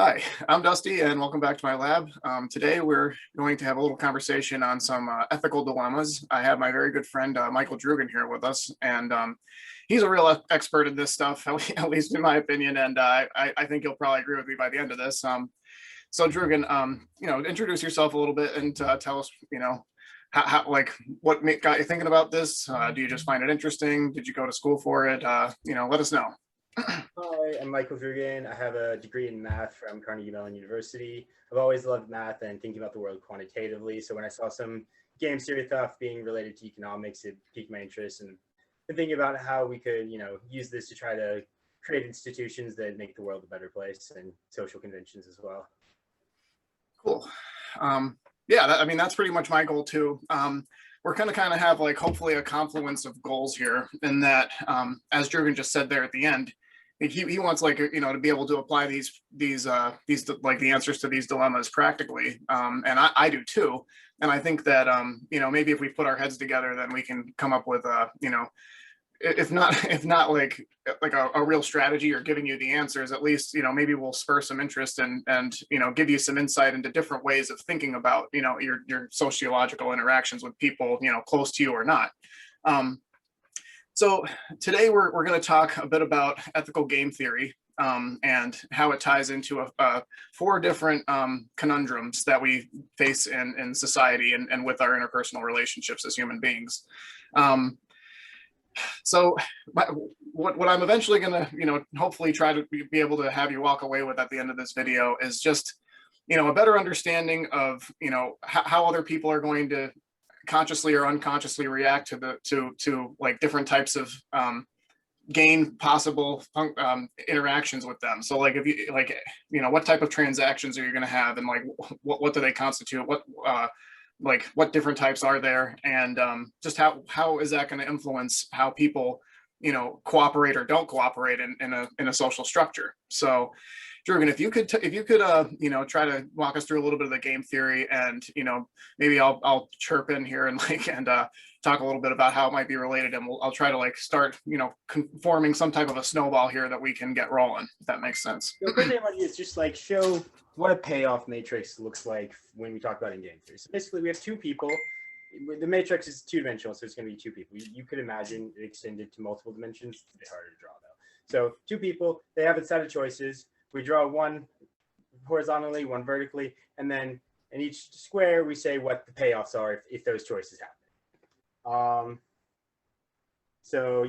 Hi, I'm Dusty, and welcome back to my lab. Today, we're going to have a little conversation on some ethical dilemmas. I have my very good friend Michael Druggan here with us, and he's a real expert in this stuff, at least in my opinion. And I think you'll probably agree with me by the end of this. So, Druggan, introduce yourself a little bit and tell us, like what got you thinking about this. Do you just find it interesting? Did you go to school for it? Let us know. Hi, I'm Michael Druggan. I have a degree in math from Carnegie Mellon University. I've always loved math and thinking about the world quantitatively. So when I saw some game theory stuff being related to economics, it piqued my interest and thinking about how we could, use this to try to create institutions that make the world a better place and social conventions as well. Cool. Yeah, that's pretty much my goal too. We're going to kind of have like hopefully a confluence of goals here, in that, as Druggan just said there at the end, he wants to be able to apply these like the answers to these dilemmas practically, and I do too. And I think that maybe if we put our heads together, then we can come up with if not like a real strategy or giving you the answers, at least maybe we'll spur some interest and give you some insight into different ways of thinking about your sociological interactions with people close to you or not. So today we're going to talk a bit about ethical game theory, and how it ties into four different conundrums that we face in society and with our interpersonal relationships as human beings. So what I'm eventually going to, hopefully try to be able to have you walk away with at the end of this video is just, a better understanding of, how other people are going to consciously or unconsciously react to like different types of gain possible interactions with them. So like if you what type of transactions are you going to have, and like what do they constitute, what different types are there, and just how is that going to influence how people cooperate or don't cooperate in a social structure. So Druggan, if you could try to walk us through a little bit of the game theory, and maybe I'll chirp in here and talk a little bit about how it might be related, and I'll try to start forming some type of a snowball here that we can get rolling, if that makes sense. The first thing I want to do is just show what a payoff matrix looks like when we talk about in game theory. So basically, we have two people. The matrix is two-dimensional, so it's going to be two people. You could imagine it extended to multiple dimensions. It's a bit harder to draw though. So two people, they have a set of choices. We draw one horizontally, one vertically, and then in each square, we say what the payoffs are if those choices happen. So,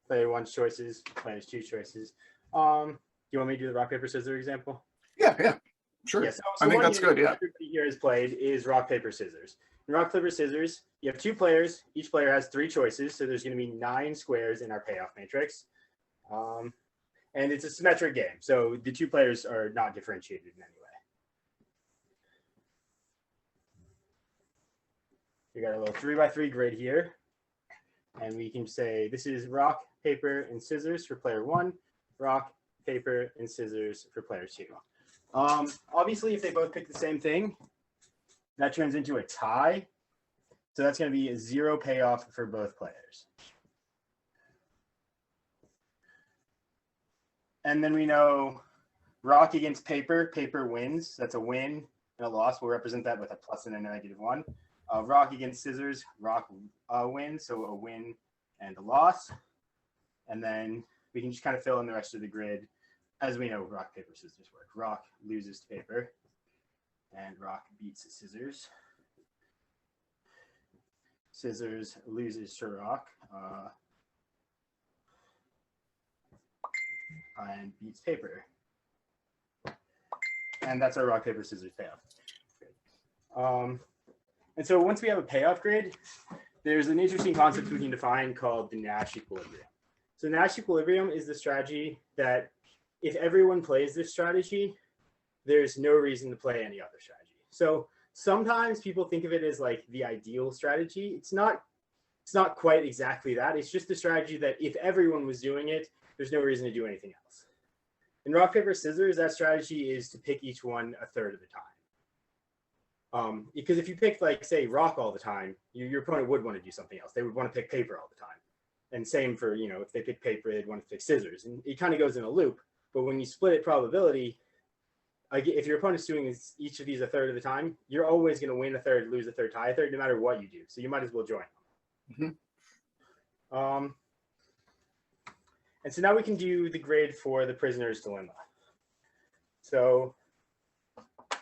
player one's choices, player's two choices. Do you want me to do the rock, paper, scissors example? Yeah, sure. Yeah, so I think that's good, yeah. Everybody here has played is rock, paper, scissors. In rock, paper, scissors, you have two players. Each player has three choices, so there's going to be 9 squares in our payoff matrix. And it's a symmetric game, so the two players are not differentiated in any way. We got a little 3x3 grid here, and we can say this is rock, paper, and scissors for player 1, rock, paper, and scissors for player 2. Obviously, if they both pick the same thing, that turns into a tie. So that's going to be a 0 payoff for both players. And then we know rock against paper, paper wins. That's a win and a loss. We'll represent that with a plus and a -1. Rock against scissors, rock wins, so a win and a loss. And then we can just kind of fill in the rest of the grid as we know rock, paper, scissors work. Rock loses to paper, and rock beats scissors. Scissors loses to rock. And beats paper. And that's our rock, paper, scissors payoff. And so once we have a payoff grid, there's an interesting concept we can define called the Nash Equilibrium. So Nash Equilibrium is the strategy that if everyone plays this strategy, there's no reason to play any other strategy. So sometimes people think of it as like the ideal strategy. It's not quite exactly that. It's just the strategy that if everyone was doing it, there's no reason to do anything else. In rock, paper, scissors, that strategy is to pick each one a third of the time. Because if you pick, say, rock all the time, your opponent would want to do something else. They would want to pick paper all the time. And same for, if they pick paper, they'd want to pick scissors. And it kind of goes in a loop. But when you split it probability, if your opponent's doing each of these a third of the time, you're always going to win a third, lose a third, tie a third, no matter what you do. So you might as well join them. And so now we can do the grid for the prisoner's dilemma. So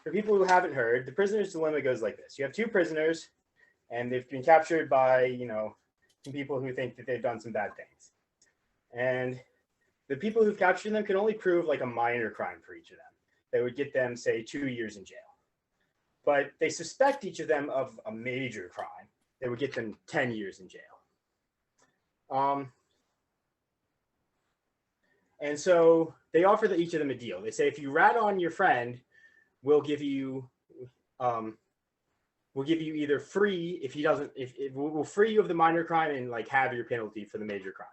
for people who haven't heard, the prisoner's dilemma goes like this. You have two prisoners, and they've been captured by, some people who think that they've done some bad things. And the people who've captured them can only prove like a minor crime for each of them. That would get them, say, 2 years in jail. But they suspect each of them of a major crime that would get them 10 years in jail. And so they offer each of them a deal. They say, if you rat on your friend, we'll give you either free if he doesn't, we'll free you of the minor crime and like have your penalty for the major crime.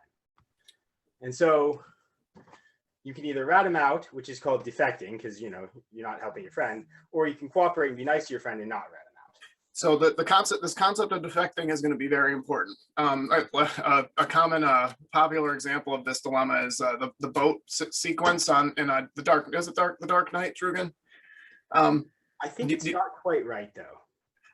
And so you can either rat him out, which is called defecting, because you're not helping your friend, or you can cooperate and be nice to your friend and not rat him out. So this concept of defecting is going to be very important. A common popular example of this dilemma is the boat sequence in the Dark. Is it The Dark Knight, Druggan? I think it's not quite right though.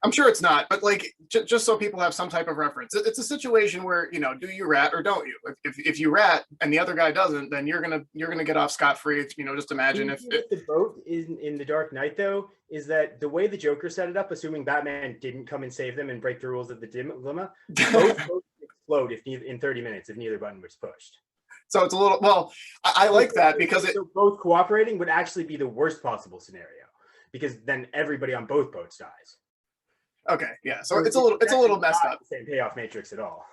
I'm sure it's not, but like just so people have some type of reference, it's a situation where do you rat or don't you? If you rat and the other guy doesn't, then you're gonna get off scot-free. Just imagine if the boat in The Dark Knight though is that the way the Joker set it up, assuming Batman didn't come and save them and break the rules of the dilemma, both boats explode in 30 minutes if neither button was pushed. So it's a little I like that because so both cooperating would actually be the worst possible scenario because then everybody on both boats dies. Okay, yeah. So it's a little messed up. The same payoff matrix at all.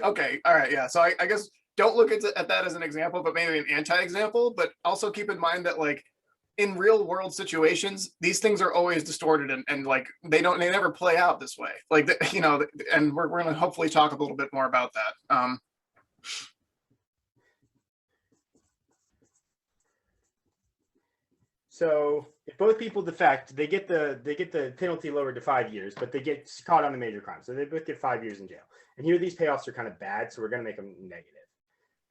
Okay, all right, yeah. So I guess don't look at that as an example, but maybe an anti-example. But also keep in mind that like in real world situations, these things are always distorted and like they never play out this way. Like and we're going to hopefully talk a little bit more about that. So if both people defect, they get the penalty lowered to 5 years, but they get caught on the major crime. So they both get 5 years in jail. And here these payoffs are kind of bad, so we're going to make them negative.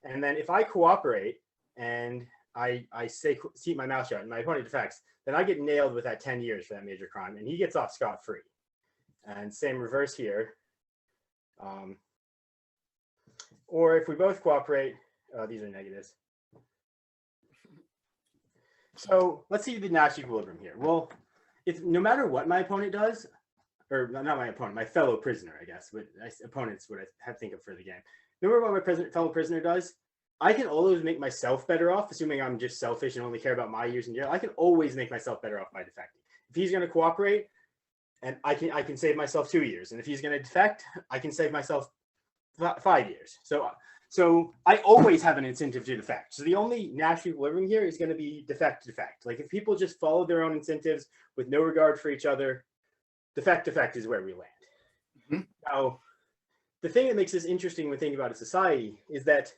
And then if I cooperate and I say keep my mouth shut and my opponent defects, then I get nailed with that 10 years for that major crime, and he gets off scot-free. And same reverse here. Or if we both cooperate, these are negatives. So let's see the Nash equilibrium here. Well, it's no matter what my opponent does, or not my opponent, my fellow prisoner, I guess, but opponent's what I think of for the game. No matter what my fellow prisoner does, I can always make myself better off, assuming I'm just selfish and only care about my years in jail. I can always make myself better off by defecting. If he's going to cooperate, and I can save myself 2 years, and if he's going to defect, I can save myself 5 years. So I always have an incentive to defect. So the only Nash equilibrium here is going to be defect. Like if people just follow their own incentives with no regard for each other, defect is where we land. Mm-hmm. Now, the thing that makes this interesting when thinking about a society is that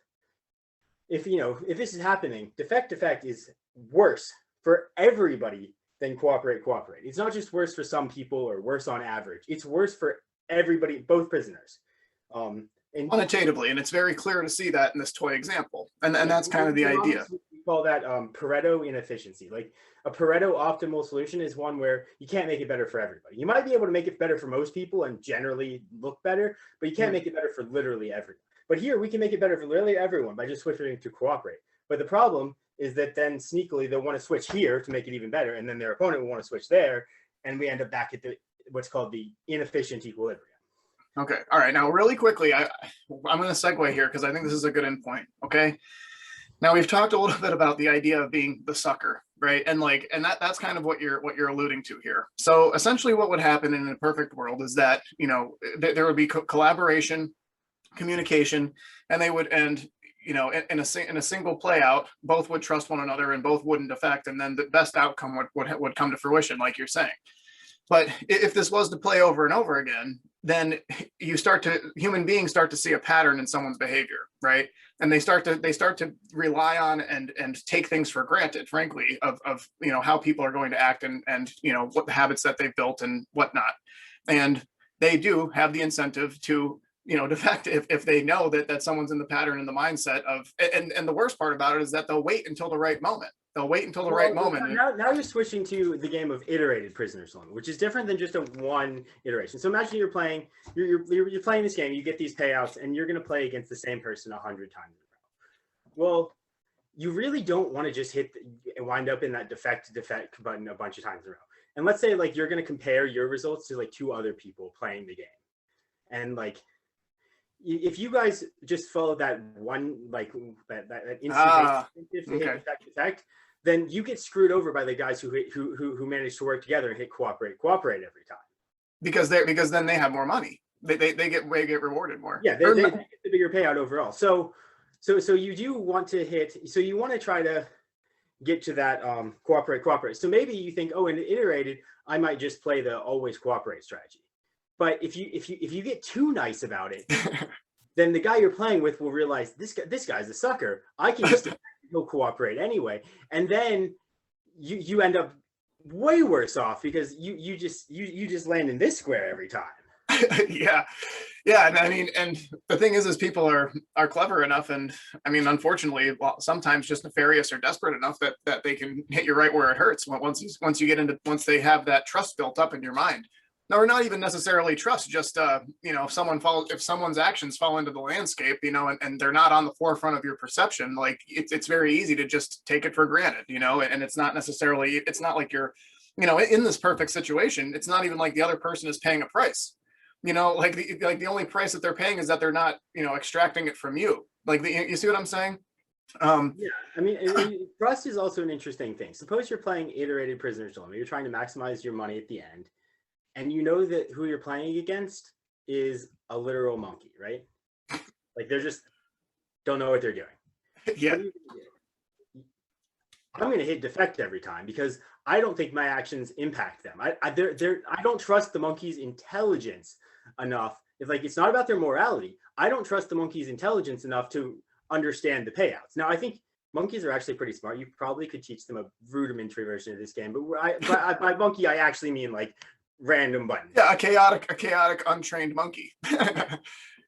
if this is happening, defect is worse for everybody than cooperate. It's not just worse for some people or worse on average. It's worse for everybody, both prisoners. Quantitatively, and it's very clear to see that in this toy example, and that's kind of the idea. We call that Pareto inefficiency. Like a Pareto optimal solution is one where you can't make it better for everybody. You might be able to make it better for most people and generally look better, but you can't make it better for literally everyone. But here we can make it better for literally everyone by just switching to cooperate. But the problem is that then sneakily they'll want to switch here to make it even better, and then their opponent will want to switch there, and we end up back at what's called the inefficient equilibrium. Okay. All right. Now, really quickly, I'm going to segue here because I think this is a good endpoint. Okay. Now we've talked a little bit about the idea of being the sucker, right? And that's kind of what you're alluding to here. So essentially, what would happen in a perfect world is that there would be collaboration, communication, and they would end in a single play out. Both would trust one another and both wouldn't defect, and then the best outcome would come to fruition, like you're saying. But if this was to play over and over again, then human beings start to see a pattern in someone's behavior, right? And they start to rely on and take things for granted, frankly, of how people are going to act and what the habits that they've built and whatnot. And they do have the incentive to defect if they know that someone's in the pattern and the mindset of, and the worst part about it is that they'll wait until the right moment. They'll wait until the right moment. Now you're switching to the game of iterated prisoners dilemma, which is different than just a one iteration. So imagine you're playing this game, you get these payouts, and you're going to play against the same person 100 times in a row. Well, you really don't want to just wind up in that defect button a bunch of times in a row. And let's say like you're going to compare your results to like 2 other people playing the game, and like if you guys just follow that one like that instant effect, then you get screwed over by the guys who manage to work together and hit cooperate every time. Because then they have more money. They get rewarded more. Yeah, they get the bigger payout overall. So you do want to hit. So you want to try to get to that cooperate. So maybe you think, oh, in iterated, I might just play the always cooperate strategy. But if you get too nice about it, then the guy you're playing with will realize this guy's a sucker. I can just he'll cooperate anyway, and then you end up way worse off because you just land in this square every time. yeah, and I mean, and the thing is people are clever enough, and I mean, unfortunately, sometimes just nefarious or desperate enough that they can hit you right where it hurts once they have that trust built up in your mind. No, or not even necessarily trust, just if someone's actions fall into the landscape, and they're not on the forefront of your perception, like it's very easy to just take it for granted, and it's not like you're, in this perfect situation, it's not even like the other person is paying a price, like the only price that they're paying is that they're not, extracting it from you. Like you see what I'm saying? Yeah, I mean, trust is also an interesting thing. Suppose you're playing iterated prisoners dilemma, you're trying to maximize your money at the end. And you know that who you're playing against is a literal monkey, right? Like they're just don't know what they're doing. Yeah. I'm going to hit defect every time because I don't think my actions impact them. I don't trust the monkey's intelligence enough. It's not about their morality. I don't trust the monkey's intelligence enough to understand the payouts. Now, I think monkeys are actually pretty smart. You probably could teach them a rudimentary version of this game, but by monkey, I actually mean like random buttons. Yeah, a chaotic, untrained monkey. So yeah.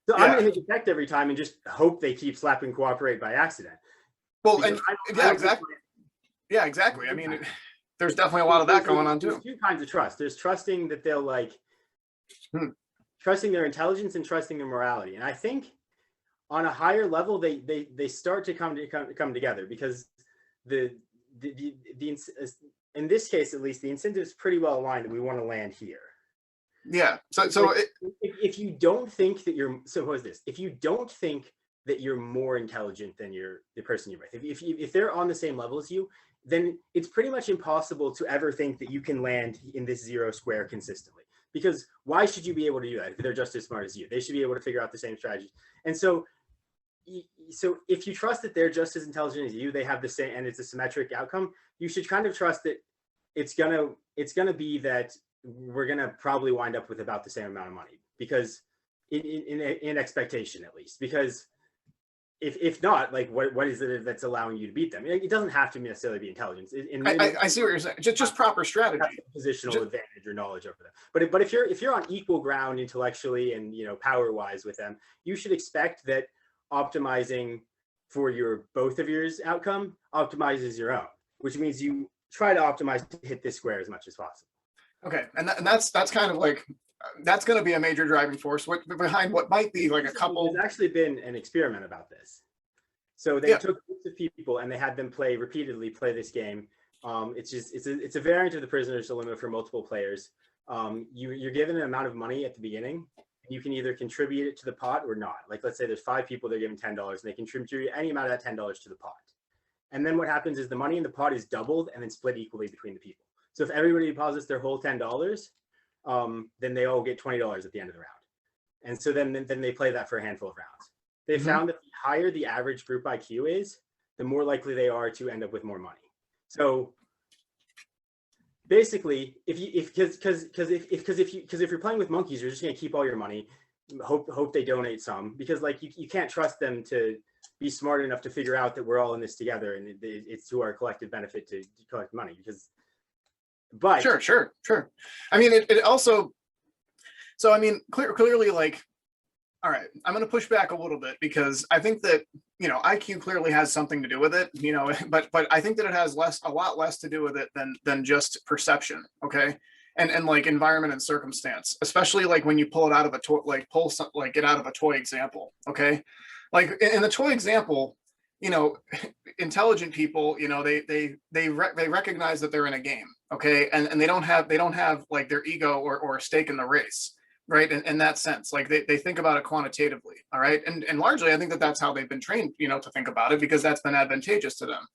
I'm going to hit defect every time and just hope they keep slapping cooperate by accident. Well, exactly. I mean, there's definitely a lot of that going on too. There's 2 kinds of trust. There's trusting that they'll trusting their intelligence and trusting their morality. And I think on a higher level, they start to come together because in this case, at least, the incentive is pretty well aligned that we want to land here. Yeah. So if you don't think that if you don't think that you're more intelligent than the person you're with, if they're on the same level as you, then it's pretty much impossible to ever think that you can land in this 0 square consistently. Because why should you be able to do that if they're just as smart as you? They should be able to figure out the same strategies. And so if you trust that they're just as intelligent as you, they have the same, and it's a symmetric outcome, you should kind of trust that it's gonna be that we're gonna probably wind up with about the same amount of money, because in expectation at least. Because if not, like what is it that's allowing you to beat them? It doesn't have to necessarily be intelligence. I see what you're saying. Just proper strategy, positional advantage or knowledge over them. But if you're on equal ground intellectually and power wise with them, you should expect that optimizing for both of yours outcome optimizes your own, which means you try to optimize to hit this square as much as possible. Okay, and that's kind of like that's going to be a major driving force behind what might be like a couple. There's actually been an experiment about this. So they took groups of people and they had them repeatedly play this game. It's a variant of the prisoner's dilemma for multiple players. You're given an amount of money at the beginning. You can either contribute it to the pot or not. Like, let's say there's 5 people, they're given $10 and they contribute any amount of that $10 to the pot. And then what happens is the money in the pot is doubled and then split equally between the people. So if everybody deposits their whole $10, then they all get $20 at the end of the round. And so then they play that for a handful of rounds. They found that the higher the average group IQ is, the more likely they are to end up with more money. So basically, if you're playing with monkeys, you're just going to keep all your money, hope they donate some, because like you can't trust them to be smart enough to figure out that we're all in this together and it's to our collective benefit to collect money. But sure. I mean, it also. So I mean, clearly, like All right, I'm going to push back a little bit because I think that, IQ clearly has something to do with it, but I think that it has a lot less to do with it than just perception. Okay. And like environment and circumstance, especially like when you pull it out of a toy, like pull some, like get out of a toy example. Okay. Like in the toy example, you know, intelligent people, they recognize that they're in a game. Okay. And they don't have like their ego or a stake in the race, right? In that sense, like they think about it quantitatively. All right. And largely I think that that's how they've been trained, to think about it, because that's been advantageous to them.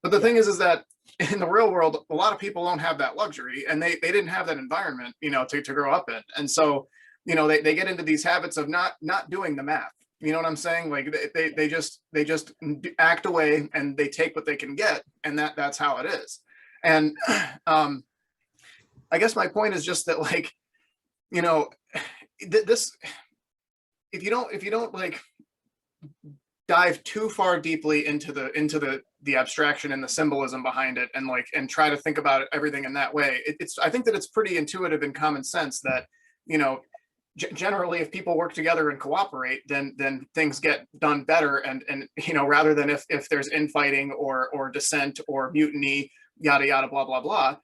But the thing is that in the real world, a lot of people don't have that luxury, and they didn't have that environment, to grow up in. And so, they get into these habits of not doing the math. You know what I'm saying? Like they just act away, and they take what they can get, and that's how it is. And I guess my point is just that, like, this, if you don't like dive too far deeply into the abstraction and the symbolism behind it, and try to think about everything in that way, I think that it's pretty intuitive and common sense that, generally if people work together and cooperate, then things get done better, and rather than if there's infighting or dissent or mutiny, yada yada, blah blah blah.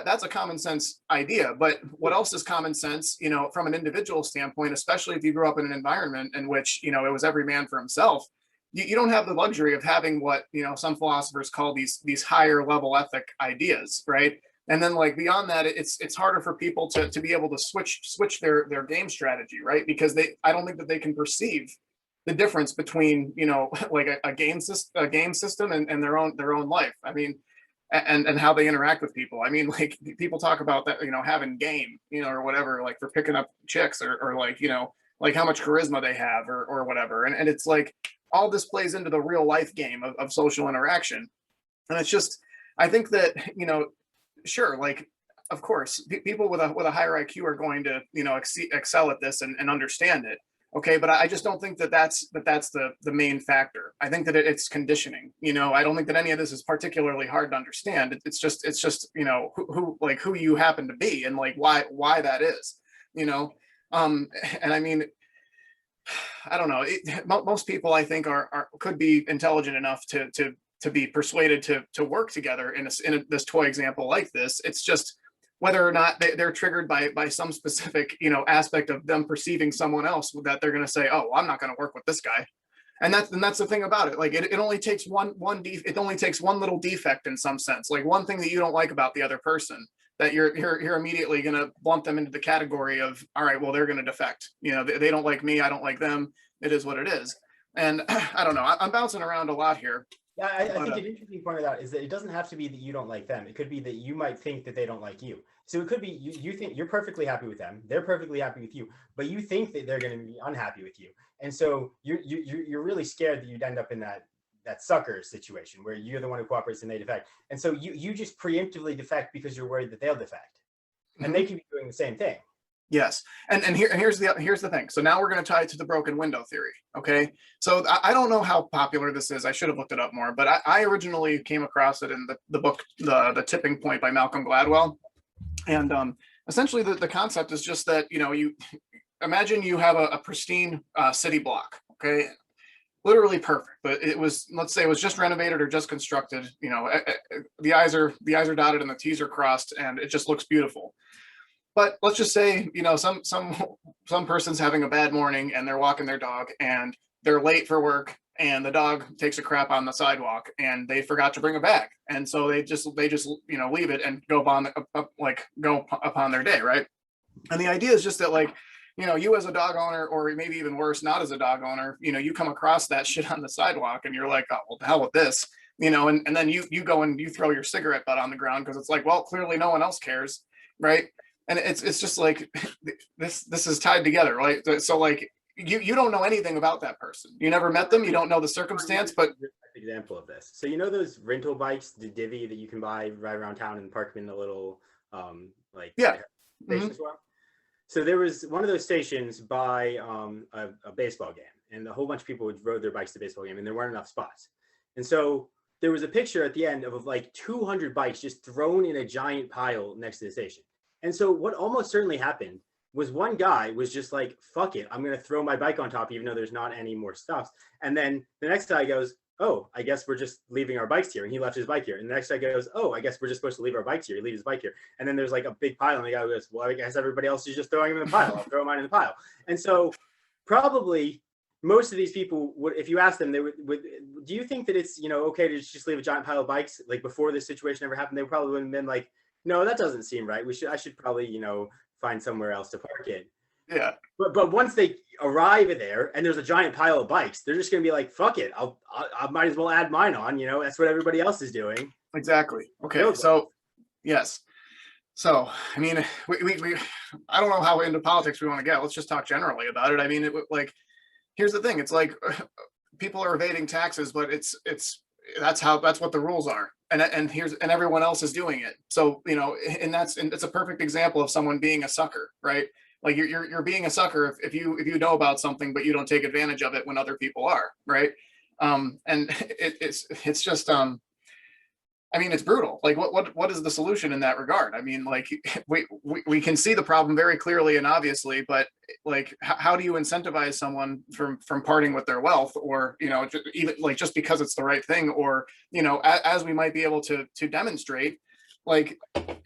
That's a common sense idea. But what else is common sense, from an individual standpoint, especially if you grew up in an environment in which, it was every man for himself. You don't have the luxury of having what, some philosophers call these higher level ethic ideas, right? And then, like, beyond that, it's harder for people to be able to switch their game strategy, right? Because I don't think that they can perceive the difference between, like a game system and their own life. I mean, and how they interact with people. I mean, like, people talk about that, having game, or whatever, like for picking up chicks, or like, like how much charisma they have, or whatever. And it's like, all this plays into the real life game of social interaction. And it's just, I think that, sure, like, of course, people with a higher IQ are going to, excel at this and understand it. Okay, but I just don't think that that's the main factor. I think that it's conditioning. I don't think that any of this is particularly hard to understand. It's just who you happen to be, and like why that is. And I mean, I don't know. Most people, I think, could be intelligent enough to be persuaded to work together in this toy example like this. It's just whether or not they're triggered by some specific, aspect of them perceiving someone else, that they're going to say, oh, well, I'm not going to work with this guy. And that's the thing about it. Like, it only takes it only takes one little defect in some sense, like one thing that you don't like about the other person, that you're immediately going to lump them into the category of, all right, well, they're going to defect. They don't like me, I don't like them. It is what it is. And I don't know. I'm bouncing around a lot here. Yeah, I think an interesting point of that is that it doesn't have to be that you don't like them. It could be that you might think that they don't like you. So it could be you think you're perfectly happy with them, they're perfectly happy with you, but you think that they're going to be unhappy with you, and so you're really scared that you'd end up in that sucker situation where you're the one who cooperates and they defect, and so you just preemptively defect because you're worried that they'll defect, and they could be doing the same thing. Yes. And here's the thing. So now we're going to tie it to the broken window theory. Okay. So I don't know how popular this is. I should have looked it up more, but I originally came across it in the book, the Tipping Point by Malcolm Gladwell. And essentially the concept is just that, you imagine you have a pristine city block. Okay. Literally perfect, but let's say it was just renovated or just constructed. The I's are dotted and the T's are crossed, and it just looks beautiful. But let's just say, some person's having a bad morning and they're walking their dog and they're late for work, and the dog takes a crap on the sidewalk and they forgot to bring a bag. And so they just leave it and go upon their day. Right. And the idea is just that, like, you as a dog owner, or maybe even worse, not as a dog owner, you come across that shit on the sidewalk and you're like, oh, well, the hell with this, and then you go and you throw your cigarette butt on the ground because it's like, well, clearly no one else cares. Right. And it's just like, this is tied together, right? So like, you don't know anything about that person. You never met them. You don't know the circumstance. But example of this. So those rental bikes, the Divvy, that you can buy right around town and park them in the little station as well. So there was one of those stations by a baseball game, and a whole bunch of people rode their bikes to the baseball game, and there weren't enough spots. And so there was a picture at the end of like 200 bikes just thrown in a giant pile next to the station. And so what almost certainly happened was one guy was just like, fuck it, I'm going to throw my bike on top, even though there's not any more stuff. And then the next guy goes, oh, I guess we're just leaving our bikes here. And he left his bike here. And the next guy goes, oh, I guess we're just supposed to leave our bikes here. He leaves his bike here. And then there's like a big pile. And the guy goes, well, I guess everybody else is just throwing them in the pile. I'll throw mine in the pile. And so probably most of these people would, if you ask them, they would, do you think that it's, you know, okay to just leave a giant pile of bikes? Like before this situation ever happened, they probably would have been like, no, that doesn't seem right. I should probably, you know, find somewhere else to park it. Yeah. But once they arrive there and there's a giant pile of bikes, they're just going to be like, fuck it. I might as well add mine on, you know, that's what everybody else is doing. Exactly. Okay. So yes. So, I mean, we I don't know how into politics we want to get. Let's just talk generally about it. I mean, like, here's the thing. It's like people are evading taxes, but that's what the rules are. And everyone else is doing it. So, you know, and it's a perfect example of someone being a sucker, right? Like you're being a sucker if you know about something, but you don't take advantage of it when other people are, right? And it's just I mean, it's brutal. Like what is the solution in that regard? I mean, like we can see the problem very clearly and obviously, but like how do you incentivize someone from parting with their wealth, or, you know, even like just because it's the right thing, or, you know, as we might be able to demonstrate, like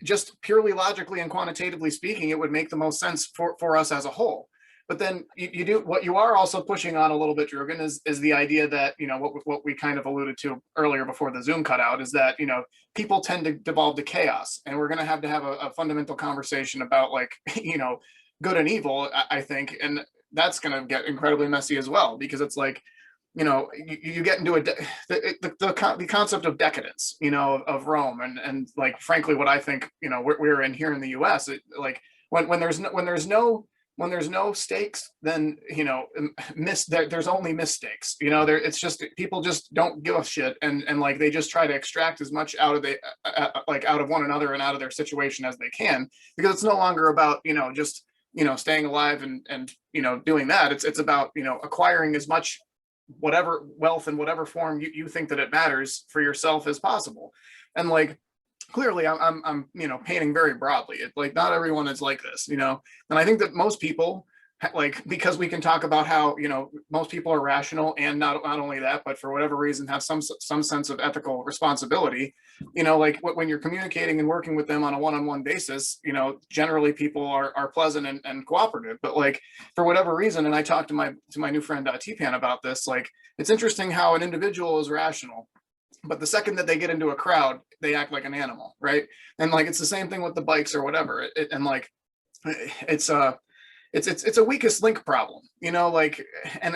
just purely logically and quantitatively speaking, it would make the most sense for us as a whole. But then you do what you are also pushing on a little bit, Druggan, is the idea that, you know, what we kind of alluded to earlier before the Zoom cutout, is that, you know, people tend to devolve to chaos, and we're going to have a fundamental conversation about, like, you know, good and evil, I think, and that's going to get incredibly messy as well, because it's like, you know, you get into the concept of decadence, you know, of Rome, and like, frankly, what I think, you know, we're in here in the U.S., like when there's no stakes, then, you know, there's only mistakes, you know, it's just people just don't give a shit, and like they just try to extract as much out of out of one another and out of their situation as they can, because it's no longer about, you know, just, you know, staying alive and you know, doing that. It's about, you know, acquiring as much whatever wealth in whatever form you think that it matters for yourself as possible. And like, clearly I'm you know, painting very broadly. Like not everyone is like this, you know, and I think that most people, like, because we can talk about how, you know, most people are rational, and not only that, but for whatever reason have some sense of ethical responsibility, you know, like when you're communicating and working with them on a one-on-one basis, you know, generally people are pleasant and cooperative. But like, for whatever reason, and I talked to my new friend T-Pan about this, like, it's interesting how an individual is rational, but the second that they get into a crowd, they act like an animal, right? And like, it's the same thing with the bikes or whatever. And like, it's a weakest link problem, you know, like, and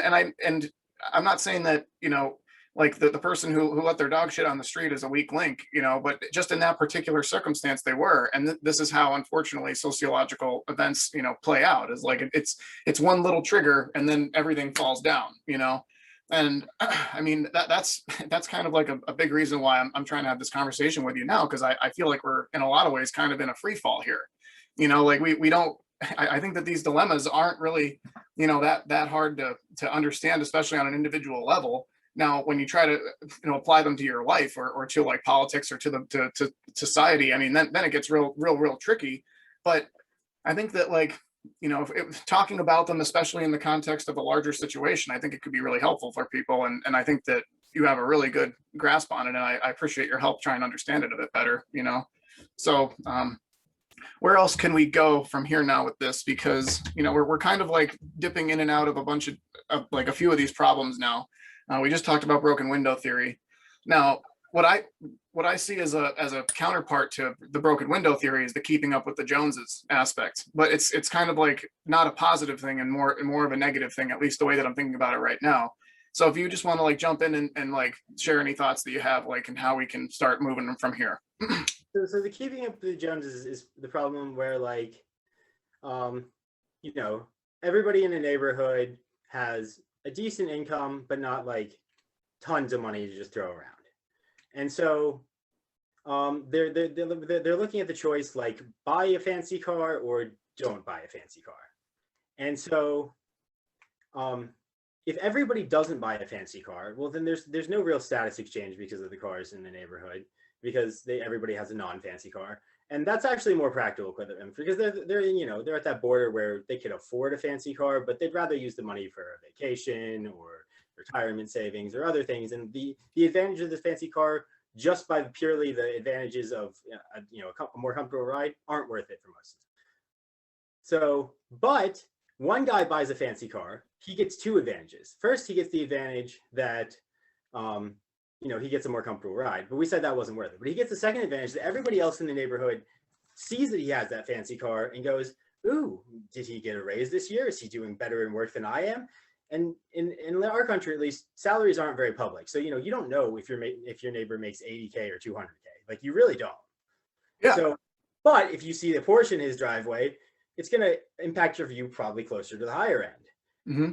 I'm not saying that, you know, like the person who let their dog shit on the street is a weak link, you know, but just in that particular circumstance they were. And this is how, unfortunately, sociological events, you know, play out, is like, it's one little trigger and then everything falls down, you know. And I mean, that's kind of like a big reason why I'm trying to have this conversation with you now, because I feel like we're in a lot of ways kind of in a free fall here. You know, like we don't, I think that these dilemmas aren't really, you know, that hard to understand, especially on an individual level. Now, when you try to, you know, apply them to your life, or to like politics, or to society, I mean, then it gets real tricky. But I think that, like, you know, talking about them, especially in the context of a larger situation, I think it could be really helpful for people. And I think that you have a really good grasp on it. And I appreciate your help trying to understand it a bit better, you know. So where else can we go from here now with this? Because, you know, we're kind of like dipping in and out of a bunch of like a few of these problems now. We just talked about broken window theory. Now, what I see as a counterpart to the broken window theory is the keeping up with the Joneses aspect, but it's kind of like not a positive thing, and more of a negative thing, at least the way that I'm thinking about it right now. So if you just want to like jump in and like share any thoughts that you have, like, and how we can start moving them from here. So the keeping up with the Joneses is the problem where, like, you know, everybody in a neighborhood has a decent income, but not like tons of money to just throw around. And so they're looking at the choice, like, buy a fancy car or don't buy a fancy car. And so if everybody doesn't buy a fancy car, well, then there's no real status exchange because of the cars in the neighborhood. because everybody has a non-fancy car. And that's actually more practical for them because they're at that border where they can afford a fancy car, but they'd rather use the money for a vacation or retirement savings or other things. And the advantage of this fancy car, just by purely the advantages of a more comfortable ride, aren't worth it for most. So, but one guy buys a fancy car, he gets two advantages. First, he gets the advantage that he gets a more comfortable ride, but we said that wasn't worth it. But he gets the second advantage that everybody else in the neighborhood sees that he has that fancy car and goes, ooh, did he get a raise this year? Is he doing better in work than I am? And in our country, at least, salaries aren't very public. So, you don't know if your neighbor makes 80K or 200K. Like, you really don't. Yeah. So, but if you see the Porsche in his driveway, it's going to impact your view probably closer to the higher end. Mm-hmm.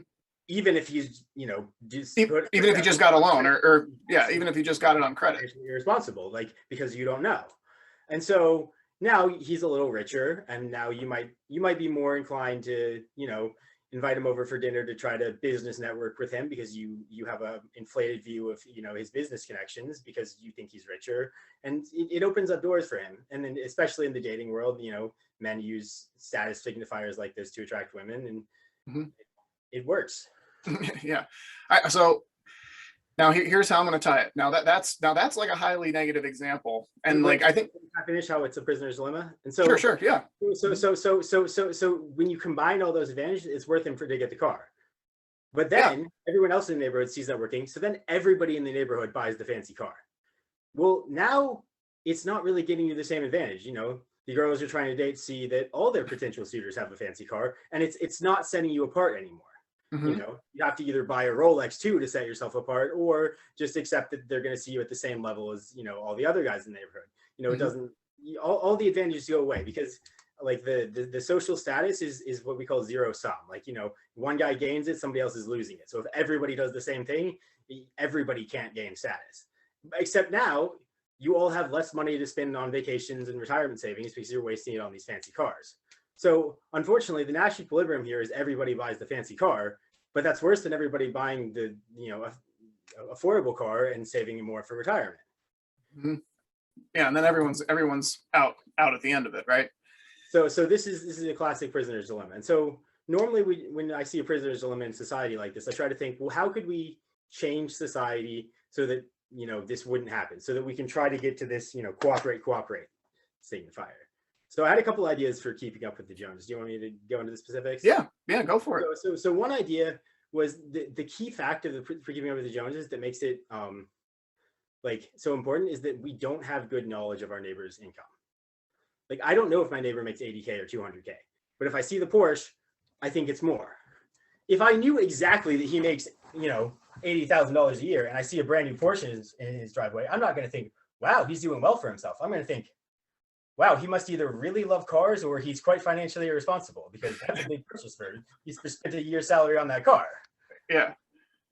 Even if he's, even if he just got a loan or even if he just got it on credit. Irresponsible, because you don't know. And so now he's a little richer, and now you might be more inclined to, invite him over for dinner to try to business network with him because you have a inflated view of, his business connections because you think he's richer, and it opens up doors for him. And then especially in the dating world, men use status signifiers like this to attract women, and it works. Yeah. So now here's how I'm going to tie it. Now that's like a highly negative example, and I think I finish how it's a prisoner's dilemma. And so sure, yeah. So when you combine all those advantages, it's worth him to get the car. But then everyone else in the neighborhood sees that working, so then everybody in the neighborhood buys the fancy car. Well, now it's not really getting you the same advantage. The girls you're trying to date see that all their potential suitors have a fancy car, and it's not setting you apart anymore. Mm-hmm. You have to either buy a Rolex too to set yourself apart, or just accept that they're going to see you at the same level as all the other guys in the neighborhood. It doesn't, all the advantages go away because the social status is what we call zero sum. One guy gains it, somebody else is losing it. So if everybody does the same thing, everybody can't gain status. Except now you all have less money to spend on vacations and retirement savings because you're wasting it on these fancy cars. So unfortunately, the Nash Equilibrium here is everybody buys the fancy car, but that's worse than everybody buying the affordable car and saving more for retirement. Mm-hmm. Yeah, and then everyone's out at the end of it, right? So this is a classic prisoner's dilemma. And so normally when I see a prisoner's dilemma in society like this, I try to think, well, how could we change society so that this wouldn't happen, so that we can try to get to this cooperate signifier. So I had a couple ideas for keeping up with the Joneses. Do you want me to go into the specifics? Yeah, go for it. So one idea was the key fact for keeping up with the Joneses that makes it so important is that we don't have good knowledge of our neighbor's income. I don't know if my neighbor makes 80K or 200K, but if I see the Porsche, I think it's more. If I knew exactly that he makes $80,000 a year and I see a brand new Porsche in his driveway, I'm not going to think, wow, he's doing well for himself. I'm going to think, wow, he must either really love cars or he's quite financially irresponsible because that's a big purchase for him. He's spent a year's salary on that car. Yeah.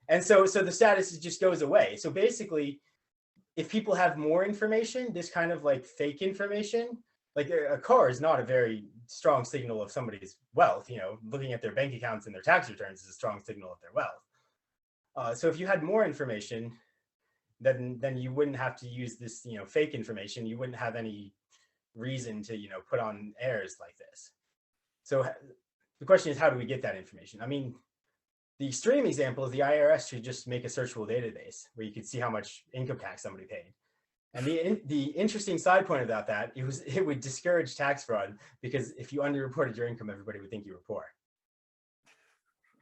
And so the status just goes away. So basically, if people have more information, this kind of fake information, a car is not a very strong signal of somebody's wealth. Looking at their bank accounts and their tax returns is a strong signal of their wealth. So if you had more information, then you wouldn't have to use this fake information. You wouldn't have any reason to put on airs like this. So the question is, how do we get that information? I mean, the extreme example is the IRS should just make a searchable database where you could see how much income tax somebody paid. And the interesting side point about that, it would discourage tax fraud, because if you underreported your income, everybody would think you were poor.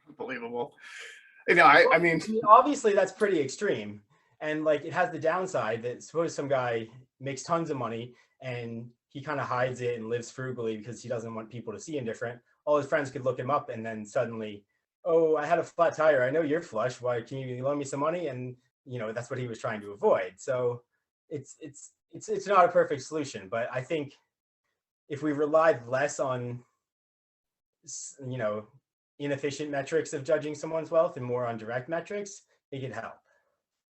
Unbelievable. I mean, obviously that's pretty extreme, and it has the downside that suppose some guy makes tons of money and he kind of hides it and lives frugally because he doesn't want people to see him different. All his friends could look him up, and then suddenly, oh, I had a flat tire. I know you're flush. Why, can you loan me some money? And that's what he was trying to avoid. So it's not a perfect solution, but I think if we relied less on inefficient metrics of judging someone's wealth and more on direct metrics, it could help.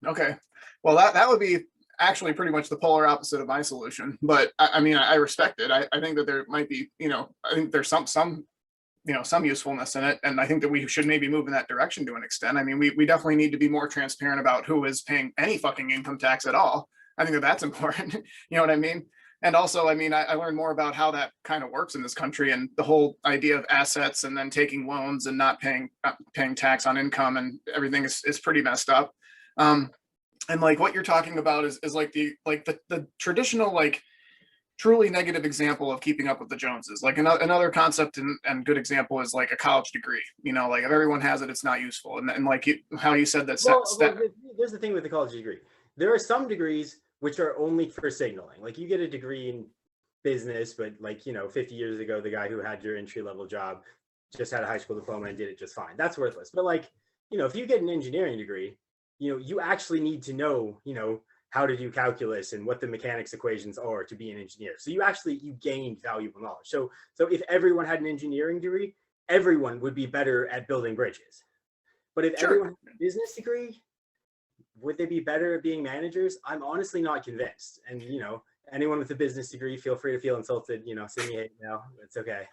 Okay, well that would be actually pretty much the polar opposite of my solution, but I mean, I respect it. I think that there might be, I think there's some usefulness in it, and I think that we should maybe move in that direction to an extent. I mean, we definitely need to be more transparent about who is paying any fucking income tax at all. I think that that's important. You know what I mean? And also, I mean, I learned more about how that kind of works in this country, and the whole idea of assets and then taking loans and not paying tax on income and everything is pretty messed up. And like what you're talking about is like the traditional, like, truly negative example of keeping up with the Joneses. Like another concept and good example is like a college degree. You know, like if everyone has it, it's not useful. And like how you said that. There's the thing with the college degree. There are some degrees which are only for signaling. Like you get a degree in business, but like, 50 years ago, the guy who had your entry level job just had a high school diploma and did it just fine. That's worthless. But like, if you get an engineering degree, you actually need to know, how to do calculus and what the mechanics equations are to be an engineer. So you gained valuable knowledge. So if everyone had an engineering degree, everyone would be better at building bridges. But if everyone had a business degree, would they be better at being managers? I'm honestly not convinced. And anyone with a business degree, feel free to feel insulted. Send me hate now. It's okay.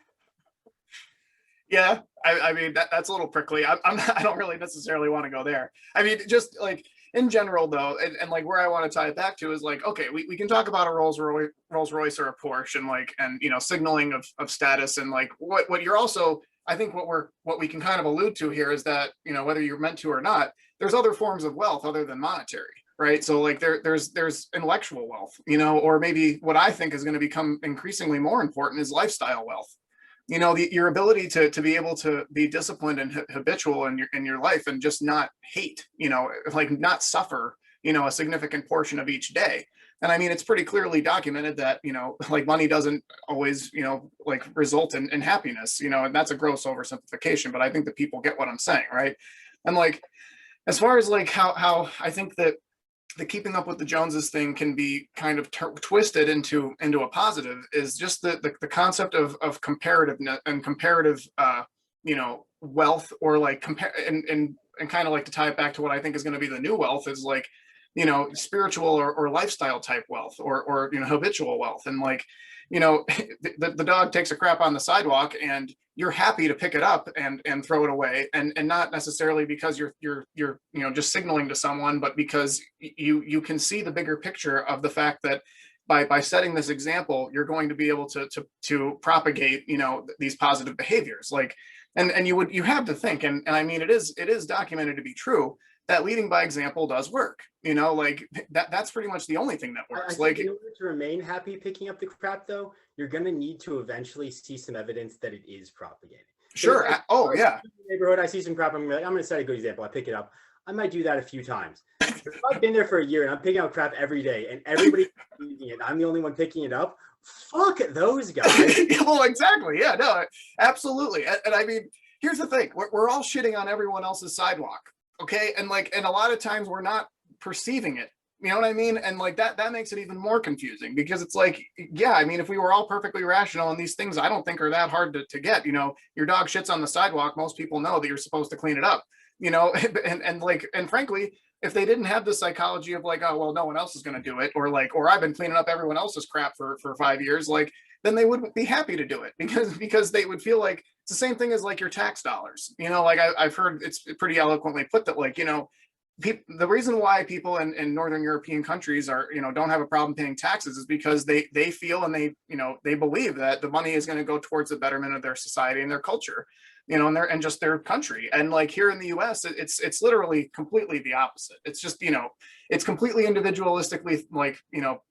Yeah, I mean that's a little prickly. I don't really necessarily want to go there. I mean, just like in general though, and like where I want to tie it back to is like, okay, we can talk about a Rolls Royce or a Porsche and signaling of status, and like what you're also, I think what we can kind of allude to here is that, whether you're meant to or not, there's other forms of wealth other than monetary, right? So like there's intellectual wealth, or maybe what I think is going to become increasingly more important is lifestyle wealth. Your ability to be able to be disciplined and habitual in your life and just not hate, like not suffer, a significant portion of each day. And I mean, it's pretty clearly documented that, like money doesn't always, like result in happiness, and that's a gross oversimplification, but I think that people get what I'm saying, right? And like, as far as like how I think that the keeping up with the Joneses thing can be kind of twisted into a positive is just the concept of comparativeness and comparative, wealth, or like compare and kind of like to tie it back to what I think is going to be the new wealth is like, spiritual or lifestyle type wealth or habitual wealth. And like, the dog takes a crap on the sidewalk and you're happy to pick it up and throw it away, and not necessarily because you're just signaling to someone, but because you can see the bigger picture of the fact that by setting this example, you're going to be able to propagate these positive behaviors. Like, and you have to think, and I mean it is documented to be true that leading by example does work. Like that's pretty much the only thing that works. Like, in order to remain happy picking up the crap, though, you're going to need to eventually see some evidence that it is propagating. Sure. Yeah. Neighborhood, I see some crap. I'm going to set a good example. I pick it up. I might do that a few times. If I've been there for a year and I'm picking up crap every day, and everybody's using it, I'm the only one picking it up. Fuck those guys. Well, exactly. Yeah. No. Absolutely. And I mean, here's the thing: we're all shitting on everyone else's sidewalk. Okay. And a lot of times we're not perceiving it. You know what I mean? And like that makes it even more confusing, because it's like, yeah, I mean, if we were all perfectly rational, and these things I don't think are that hard to get, your dog shits on the sidewalk, most people know that you're supposed to clean it up, and frankly, if they didn't have the psychology of like, oh, well, no one else is going to do it, or I've been cleaning up everyone else's crap for 5 years, like, then they wouldn't be happy to do it, because they would feel like it's the same thing as like your tax dollars. Like I've heard it's pretty eloquently put that, like, the reason why people in Northern European countries are, don't have a problem paying taxes is because they feel and they believe that the money is going to go towards the betterment of their society and their culture, and just their country. And like here in the US, it's literally completely the opposite. It's just, it's completely individualistically, like,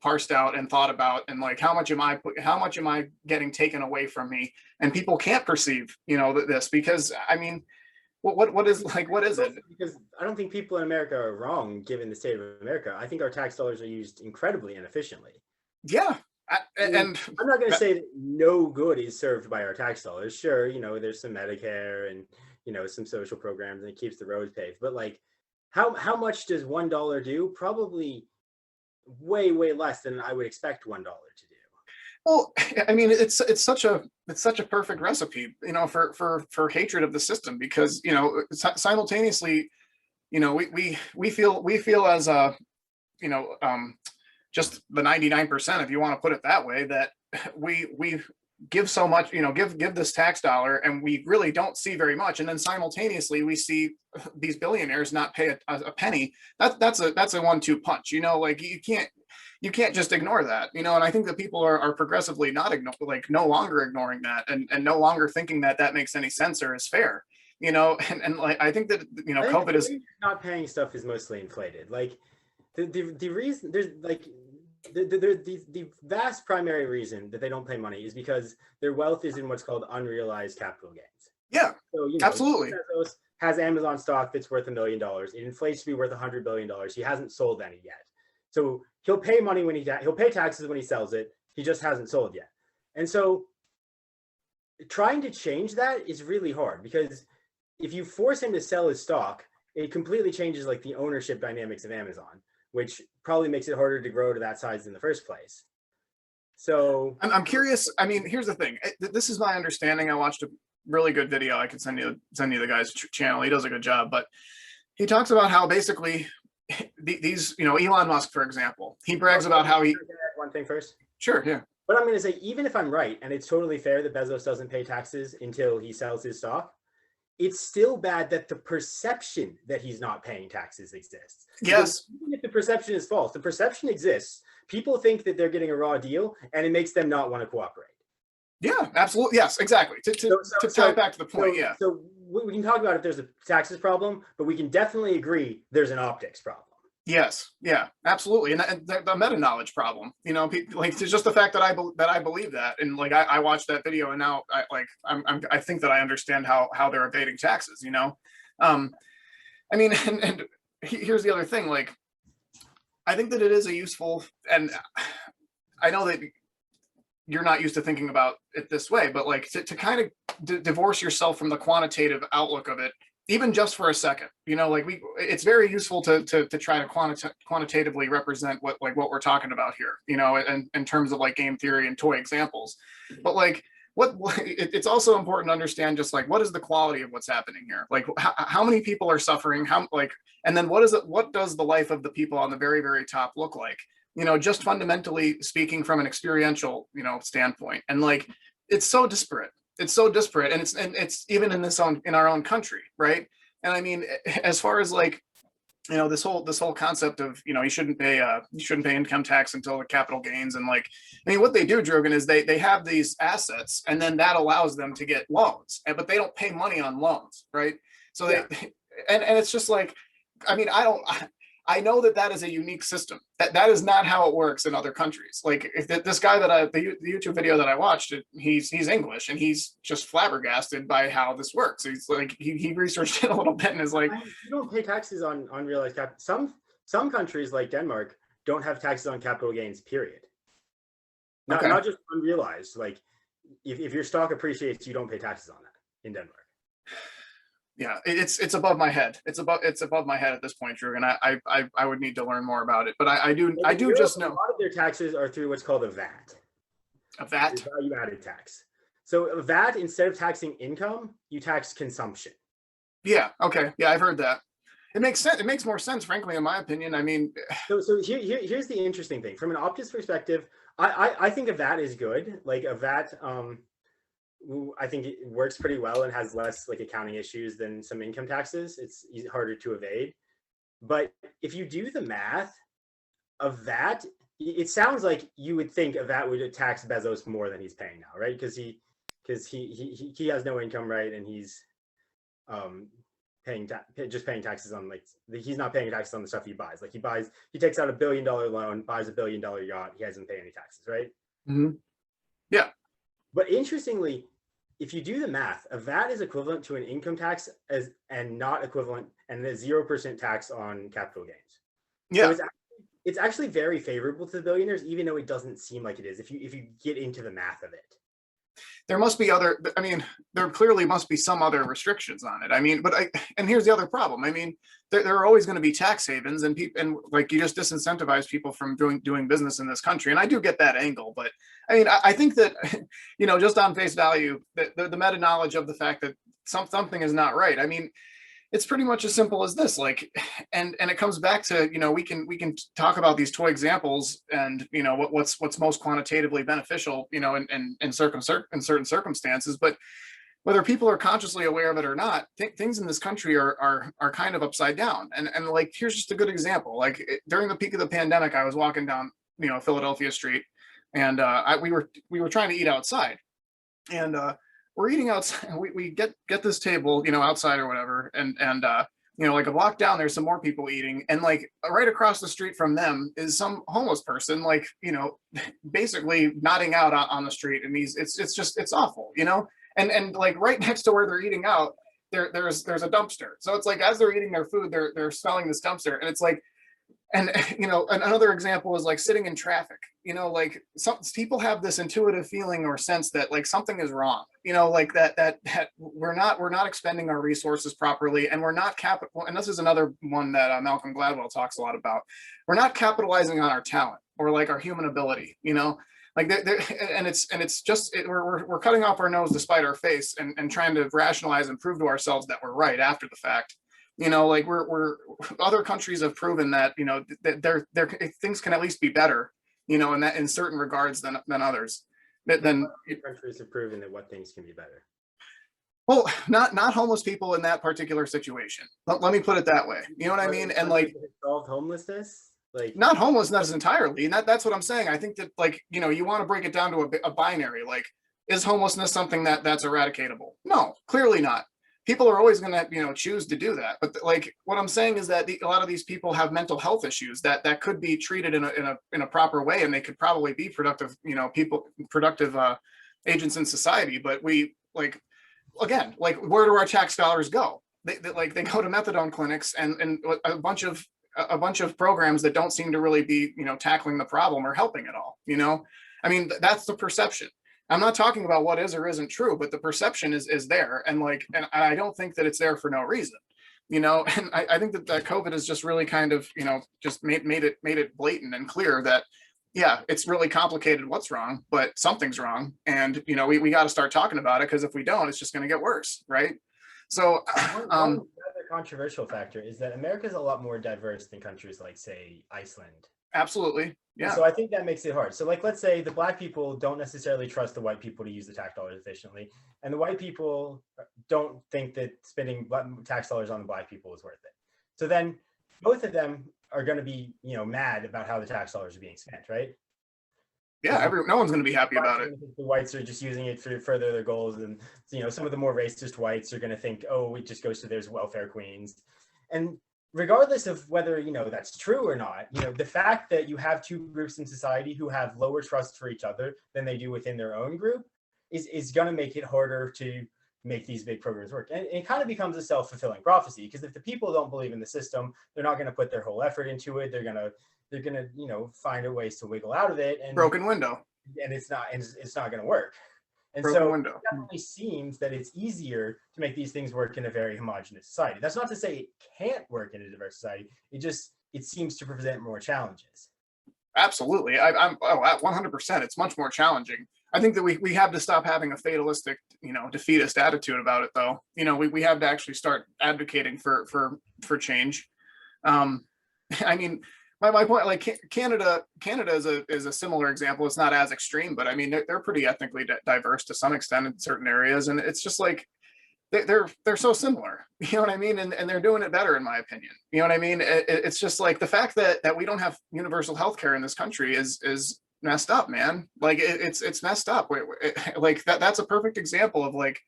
parsed out and thought about, and like, how much am I getting taken away from me? And people can't perceive, this, because I mean, what is it? Because I don't think people in America are wrong, given the state of America. I think our tax dollars are used incredibly inefficiently. Yeah. And I'm not going to say that no good is served by our tax dollars. Sure, there's some Medicare and some social programs, and it keeps the roads paved. But like, how much does $1 do? Probably way less than I would expect $1 to do. Well, I mean, it's such a perfect recipe, for hatred of the system, because simultaneously, we feel as a, just the 99%, if you want to put it that way, that we give so much, give this tax dollar, and we really don't see very much, and then simultaneously we see these billionaires not pay a penny. That's a 1-2 punch. Like, you can't. you can't just ignore that, you know, and I think that people are progressively not no longer ignoring that, and no longer thinking that that makes any sense or is fair, you know, and like, I think that, you know, I think COVID is not paying stuff is mostly inflated. Like the reason there's like the vast primary reason that they don't pay money is because their wealth is in what's called unrealized capital gains. yeah, So, you know, absolutely. Bezos has Amazon stock that's worth $1 million. It inflates to be worth $100 billion. He hasn't sold any yet. So he'll pay money when he'll pay taxes when he sells it. He just hasn't sold yet. And so trying to change that is really hard, because if you force him to sell his stock, it completely changes like the ownership dynamics of Amazon, which probably makes it harder to grow to that size in the first place. So I'm curious. I mean, here's the thing. This is my understanding. I watched a really good video. I could send you the guy's channel. He does a good job, but he talks about how basically these, you know, Elon Musk, for example, he brags about how he. One thing first. Sure. Yeah. But I'm going to say, even if I'm right, and it's totally fair that Bezos doesn't pay taxes until he sells his stock, it's still bad that the perception that he's not paying taxes exists. Yes. Because even if the perception is false, the perception exists. People think that they're getting a raw deal, and it makes them not want to cooperate. Yeah, absolutely. Yes, exactly. To tie it back to the point, yeah. So we can talk about if there's a taxes problem, but we can definitely agree there's an optics problem. Yes, yeah, absolutely, and the meta knowledge problem. You know, like, it's just the fact that I believe that, and like I watched that video, and now I think that I understand how they're evading taxes. You know, I mean, and here's the other thing. Like, I think that it is a useful, and I know that you're not used to thinking about it this way, but like to kind of divorce yourself from the quantitative outlook of it, even just for a second, you know, like it's very useful to try to quantitatively represent what we're talking about here, you know, in terms of like game theory and toy examples. But like, it's also important to understand just like, what is the quality of what's happening here? Like how many people are suffering, and then what does the life of the people on the very, very top look like? You know, just fundamentally speaking from an experiential, you know, standpoint. And like, it's so disparate. It's so disparate, and it's even in our own country, right? And I mean, as far as like, you know, this whole concept of, you know, you shouldn't pay income tax until the capital gains, and like, I mean, what they do, Druggan, is they have these assets, and then that allows them to get loans, but they don't pay money on loans, right? So Yeah. and it's just like, I mean, I know that is a unique system. That is not how it works in other countries. Like, if this guy the YouTube video that I watched, he's English, and he's just flabbergasted by how this works. He's like, he researched it a little bit and is like, you don't pay taxes on unrealized capital. Some countries like Denmark don't have taxes on capital gains, period. Not just unrealized. Like, if your stock appreciates, you don't pay taxes on that in Denmark. Yeah, it's above my head. It's above my head at this point, Drew, and I would need to learn more about it. But I do just know a lot of their taxes are through what's called a VAT. A VAT? Value added tax. So a VAT, instead of taxing income, you tax consumption. Yeah. Okay. Yeah, I've heard that. It makes sense. It makes more sense, frankly, in my opinion. I mean, so here's the interesting thing. From an optics perspective, I think a VAT is good. Like a VAT, I think it works pretty well and has less like accounting issues than some income taxes. It's harder to evade. But if you do the math of VAT, it sounds like you would think a VAT would tax Bezos more than he's paying now, right? Because he has no income, right? And he's paying taxes on, like, he's not paying taxes on the stuff he buys. Like he takes out $1 billion loan, buys $1 billion yacht. He hasn't paid any taxes, right? Mm-hmm. Yeah. But interestingly, if you do the math, a VAT is equivalent to an income tax and not equivalent, and a 0% tax on capital gains. Yeah. So it's actually very favorable to the billionaires, even though it doesn't seem like it is if you get into the math of it. There must be there clearly must be some other restrictions on it. I mean, and here's the other problem. I mean, there are always going to be tax havens, and like, you just disincentivize people from doing business in this country. And I do get that angle, but I mean, I think that, you know, just on face value, the meta knowledge of the fact that something is not right. I mean, it's pretty much as simple as this, like, and it comes back to, you know, we can talk about these toy examples, and, you know, what's most quantitatively beneficial, you know, in certain circumstances, but whether people are consciously aware of it or not, things in this country are kind of upside down. And like, here's just a good example. Like, during the peak of the pandemic, I was walking down Philadelphia street, and we were trying to eat outside, and we're eating outside. We get this table, outside or whatever, and like a block down, there's some more people eating, and like right across the street from them is some homeless person, like basically nodding out on the street, and it's awful, and like right next to where they're eating out, there's a dumpster. So it's like as they're eating their food, they're smelling this dumpster, and it's like, and another example is like sitting in traffic. Like some people have this intuitive feeling or sense that like something is wrong, like that we're not expending our resources properly, and we're not capital. And this is another one that Malcolm Gladwell talks a lot about. We're not capitalizing on our talent or like our human ability, like and it's just we're cutting off our nose to spite our face, and trying to rationalize and prove to ourselves that we're right after the fact. Like we're other countries have proven that that things can at least be better, in certain regards than others. Then countries have proven that what things can be better. Well, not homeless people in that particular situation. Let me put it that way. You know what I mean? And like solved homelessness, like not homelessness entirely. And that's what I'm saying. I think that like you want to break it down to a binary. Like, is homelessness something that's eradicatable? No, clearly not. People are always going to choose to do that, but like what I'm saying is that a lot of these people have mental health issues that could be treated in a proper way, and they could probably be productive productive agents in society. But we like, again, like where do our tax dollars go? They go to methadone clinics and a bunch of programs that don't seem to really be tackling the problem or helping at all. I mean, that's the perception. I'm not talking about what is or isn't true, but the perception is there. And I don't think that it's there for no reason, and I think that COVID has just really kind of, just made it blatant and clear that, yeah, it's really complicated what's wrong, but something's wrong. And, we got to start talking about it, because if we don't, it's just going to get worse. Right. So one other controversial factor is that America is a lot more diverse than countries like, say, Iceland. Absolutely. Yeah. So I think that makes it hard. So like, let's say the Black people don't necessarily trust the white people to use the tax dollars efficiently, and the white people don't think that spending tax dollars on the Black people is worth it. So then both of them are going to be, mad about how the tax dollars are being spent, right? Yeah, no one's going to be happy about it. The whites are just using it to further their goals, and some of the more racist whites are going to think, oh, it just goes to their welfare queens. And regardless of whether that's true or not, the fact that you have two groups in society who have lower trust for each other than they do within their own group is going to make it harder to make these big programs work. And it kind of becomes a self-fulfilling prophecy, because if the people don't believe in the system, they're not going to put their whole effort into it. They're gonna find ways to wiggle out of it, and broken window, and it's not going to work. And broken so window. it definitely seems that it's easier to make these things work in a very homogenous society. That's not to say it can't work in a diverse society. It seems to present more challenges. Absolutely. I'm 100%. It's much more challenging. I think that we have to stop having a fatalistic, defeatist attitude about it, though. We have to actually start advocating for change. I mean, my point, like Canada is a similar example. It's not as extreme, but I mean, they're pretty ethnically diverse to some extent in certain areas, and it's just like they're so similar. You know what I mean? And they're doing it better, in my opinion. You know what I mean? It's just like the fact that we don't have universal healthcare in this country is messed up, man. Like it's messed up. Like that's a perfect example of like,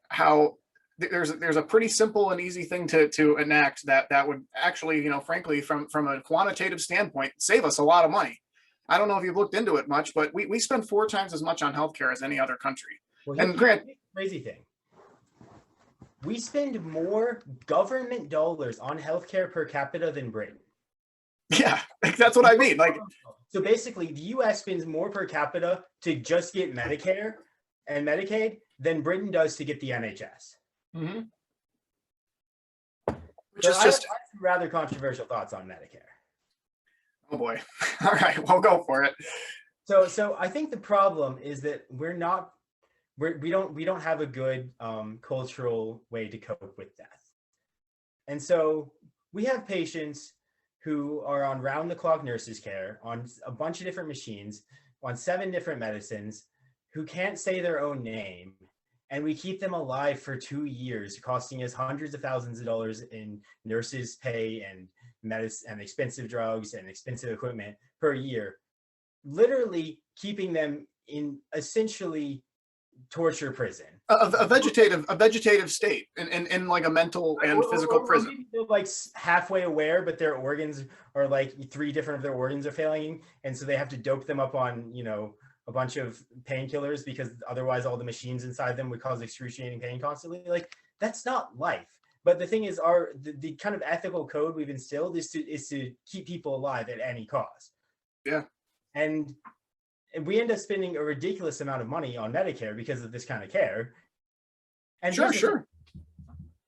how there's a pretty simple and easy thing to enact that would actually, frankly, from a quantitative standpoint, save us a lot of money. I don't know if you've looked into it much, but we spend 4 times as much on healthcare as any other country. Well, and Grant, crazy thing, we spend more government dollars on healthcare per capita than Britain. Yeah, that's what I mean. Like, so basically, the U.S. spends more per capita to just get Medicare and Medicaid than Britain does to get the NHS. Mm-hmm. Which is just I have some rather controversial thoughts on Medicare. Oh boy! All right, we'll go for it. So I think the problem is that we don't have a good cultural way to cope with death, and so we have patients who are on round-the-clock nurses care on a bunch of different machines, on 7 different medicines, who can't say their own name. And we keep them alive for 2 years, costing us hundreds of thousands of dollars in nurses' pay and medicine and expensive drugs and expensive equipment per year, literally keeping them in essentially torture prison. A vegetative state in like a mental and physical prison. Maybe they're like halfway aware, but their organs are like 3 different of their organs are failing, and so they have to dope them up on, you know, a bunch of painkillers because otherwise all the machines inside them would cause excruciating pain constantly. Like, that's not life. But the thing is, the kind of ethical code we've instilled is to keep people alive at any cost. Yeah. And we end up spending a ridiculous amount of money on Medicare because of this kind of care. And sure.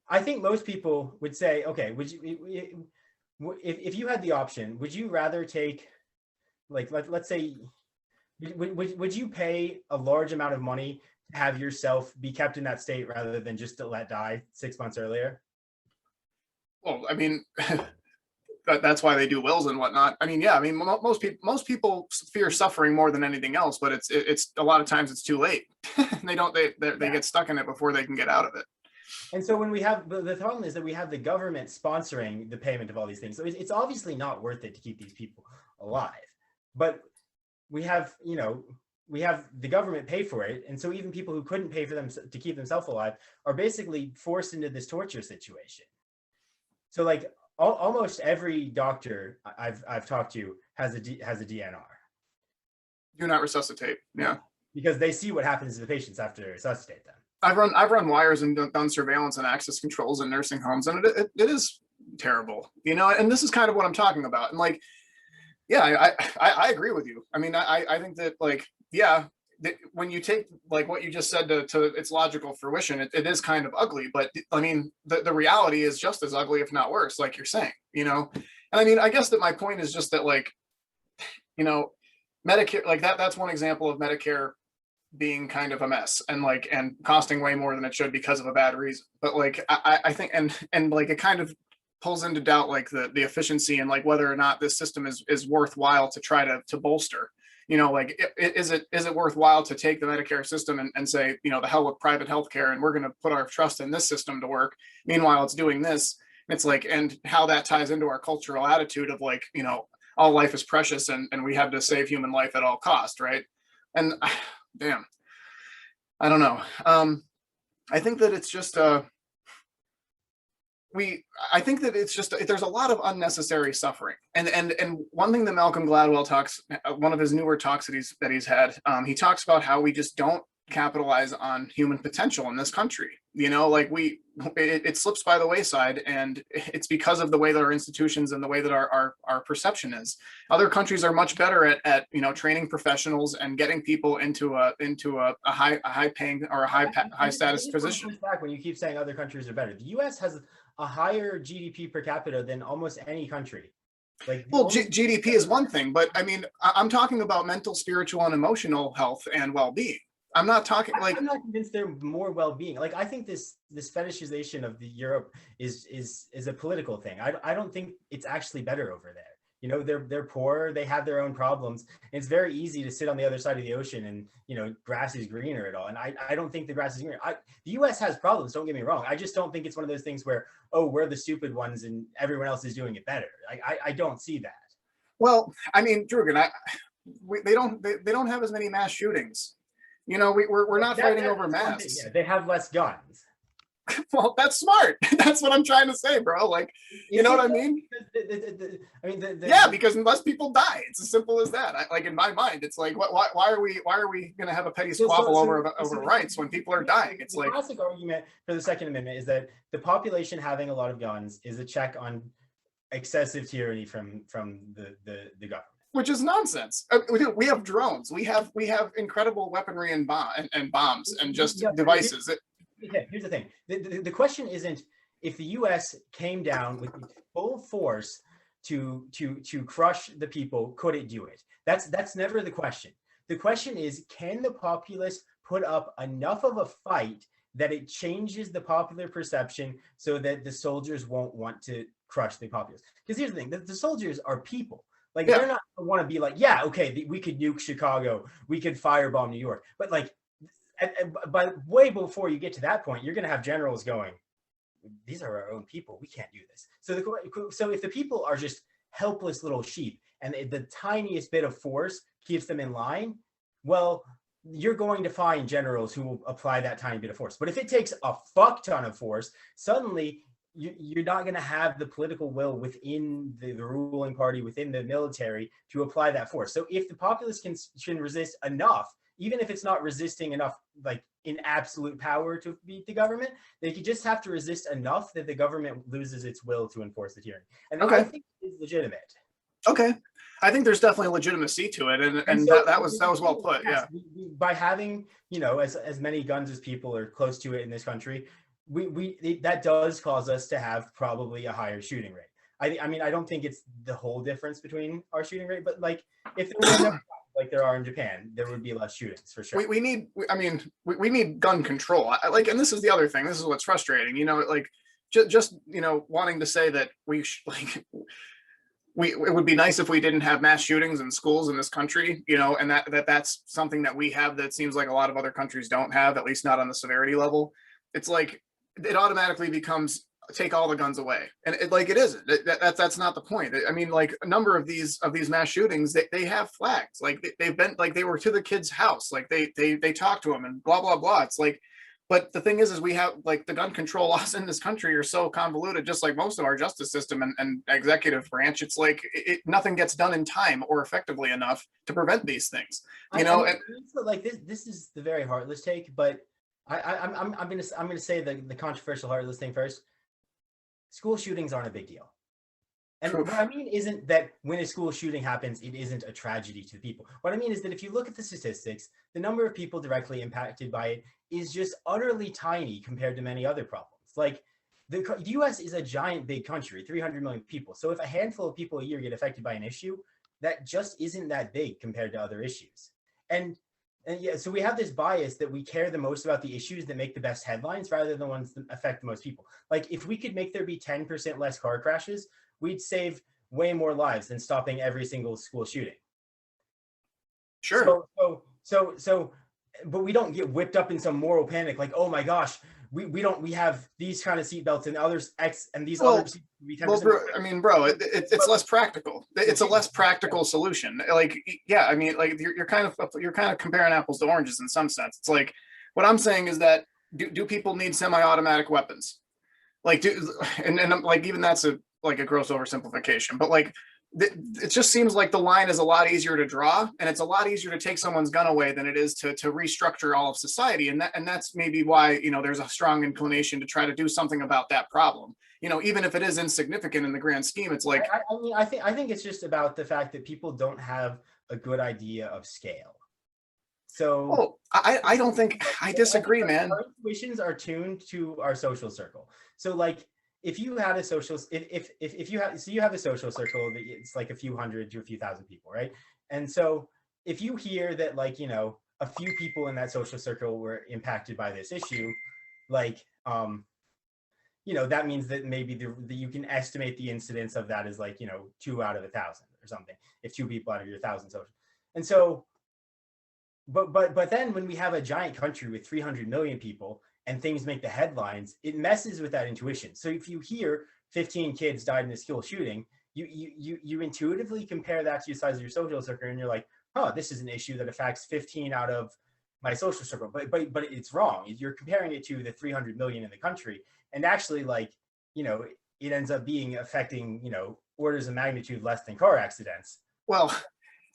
I think most people would say, okay, would you, if you had the option, would you rather take, like, let's say, would you pay a large amount of money to have yourself be kept in that state rather than just to let die 6 months earlier? Well, I mean, that's why they do wills and whatnot. I mean, yeah, I mean, most people fear suffering more than anything else, but it's a lot of times it's too late. They get stuck in it before they can get out of it. And so when we have, the problem is that we have the government sponsoring the payment of all these things. So it's obviously not worth it to keep these people alive, but we have, you know, we have the government pay for it. And so even people who couldn't pay for them to keep themselves alive are basically forced into this torture situation. So like, almost every doctor I've talked to has a DNR. Do not resuscitate. Yeah. Because they see what happens to the patients after they resuscitate them. I've run wires and done surveillance and access controls in nursing homes, and it is terrible, you know. And this is kind of what I'm talking about. And like, yeah, I agree with you. I mean, I think that, like, yeah, when you take like what you just said to its logical fruition, it is kind of ugly. But I mean, the reality is just as ugly, if not worse, like you're saying, you know. And I mean, I guess that my point is just that, like, you know, Medicare, like that's one example of Medicare being kind of a mess and costing way more than it should because of a bad reason. But like, I think, and like, it kind of pulls into doubt like the efficiency and like whether or not this system is worthwhile to try to bolster. You know, like, is it worthwhile to take the Medicare system and say, you know, the hell with private healthcare, and we're going to put our trust in this system to work. Meanwhile, it's doing this. It's like, and how that ties into our cultural attitude of like, you know, all life is precious and we have to save human life at all cost, right? And damn, I don't know. I think that it's just I think that it's just, there's a lot of unnecessary suffering. And one thing that Malcolm Gladwell talks, one of his newer talks that he's had, he talks about how we just don't capitalize on human potential in this country. You know, like it slips by the wayside, and it's because of the way that our institutions and the way that our perception is. Other countries are much better at you know, training professionals and getting people into a high paying or a high status position. Push back when you keep saying other countries are better. The U.S. has a higher GDP per capita than almost any country. Like, well, GDP is one thing, but I mean, I'm talking about mental, spiritual, and emotional health and well-being. I'm not talking like, I'm not convinced they're more well-being. Like, I think this fetishization of the Europe is a political thing. I don't think it's actually better over there. You know, they're poor, they have their own problems. And it's very easy to sit on the other side of the ocean and, you know, grass is greener at all. And I don't think the grass is greener. The US has problems, don't get me wrong. I just don't think it's one of those things where, oh, we're the stupid ones and everyone else is doing it better. I don't see that. Well, I mean, Druggan, they don't have as many mass shootings. You know, we're not fighting over masks. Yeah, they have less guns. Well, that's smart. That's what I'm trying to say, bro. Like, you know what I mean? Yeah, because less people die. It's as simple as that. Like, in my mind, it's like, why are we going to have a petty squabble over rights when people are dying? It's like, the classic argument for the Second Amendment is that the population having a lot of guns is a check on excessive tyranny from the government. Which is nonsense. We have drones. We have incredible weaponry and bombs and just devices. Here's the thing. The question isn't if the U.S. came down with full force to crush the people, could it do it? That's never the question. The question is, can the populace put up enough of a fight that it changes the popular perception so that the soldiers won't want to crush the populace? Because here's the thing, the soldiers are people. Like, they're not going to want to be like, yeah, okay, we could nuke Chicago, we could firebomb New York. But like, but way before you get to that point, you're going to have generals going, these are our own people, we can't do this. So if the people are just helpless little sheep and the tiniest bit of force keeps them in line, well, you're going to find generals who will apply that tiny bit of force. But if it takes a fuck ton of force, suddenly you're not going to have the political will within the ruling party, within the military, to apply that force. So if the populace can resist enough, even if it's not resisting enough, like in absolute power to beat the government, they could just have to resist enough that the government loses its will to enforce the tyranny. And that, I think, is legitimate. Okay. I think there's definitely legitimacy to it, and so that was well put. Yes, Yeah. By having, you know, as many guns as people are close to it in this country, that does cause us to have probably a higher shooting rate. I mean, I don't think it's the whole difference between our shooting rate, but like if there were no like there are in Japan, there would be less shootings for sure. We need gun control. Like, and this is the other thing. This is what's frustrating. You know, like just you know, wanting to say that it would be nice if we didn't have mass shootings in schools in this country, you know, and that's something that we have that seems like a lot of other countries don't have, at least not on the severity level. It's like it automatically becomes take all the guns away, and it isn't. That's not the point. I mean, like a number of these mass shootings, they have flags. Like they've been like they were to the kid's house, like they talked to him and blah blah blah. It's like. But the thing is we have like the gun control laws in this country are so convoluted, just like most of our justice system and executive branch. It's like nothing gets done in time or effectively enough to prevent these things. You know, like this is the very heartless take, but I'm gonna say the controversial heartless thing first. School shootings aren't a big deal. And True. What I mean isn't that when a school shooting happens, it isn't a tragedy to the people. What I mean is that if you look at the statistics, the number of people directly impacted by it is just utterly tiny compared to many other problems. Like the US is a giant big country, 300 million people. So if a handful of people a year get affected by an issue, that just isn't that big compared to other issues. And yeah, so we have this bias that we care the most about the issues that make the best headlines rather than the ones that affect the most people. Like if we could make there be 10% less car crashes, we'd save way more lives than stopping every single school shooting. Sure. So, but we don't get whipped up in some moral panic like, oh my gosh, we have these kind of seatbelts and others X and these other. Well, bro, it's less practical. It's a less practical solution. Like, yeah, I mean, like you're kind of comparing apples to oranges in some sense. It's like what I'm saying is that do people need semi-automatic weapons? Like, and like even that's a gross oversimplification, but like it just seems like the line is a lot easier to draw, and it's a lot easier to take someone's gun away than it is to restructure all of society, and that's maybe why, you know, there's a strong inclination to try to do something about that problem, you know, even if it is insignificant in the grand scheme. It's like I think it's just about the fact that people don't have a good idea of scale. So I don't think I disagree, man. Our intuitions are tuned to our social circle. So like if you had a social, if you have a social circle that it's like a few hundred to a few thousand people, right? And so if you hear that, like, you know, a few people in that social circle were impacted by this issue, like, you know, that means that maybe you can estimate the incidence of that as like, you know, 2 out of 1,000 or something, if 2 people out of your 1,000 social. And so, but then when we have a giant country with 300 million people, and things make the headlines, it messes with that intuition. So if you hear 15 kids died in a school shooting, you intuitively compare that to the size of your social circle, and you're like, oh, this is an issue that affects 15 out of my social circle. But it's wrong. You're comparing it to the 300 million in the country, and actually, like, you know, it ends up being affecting, you know, orders of magnitude less than car accidents. Well,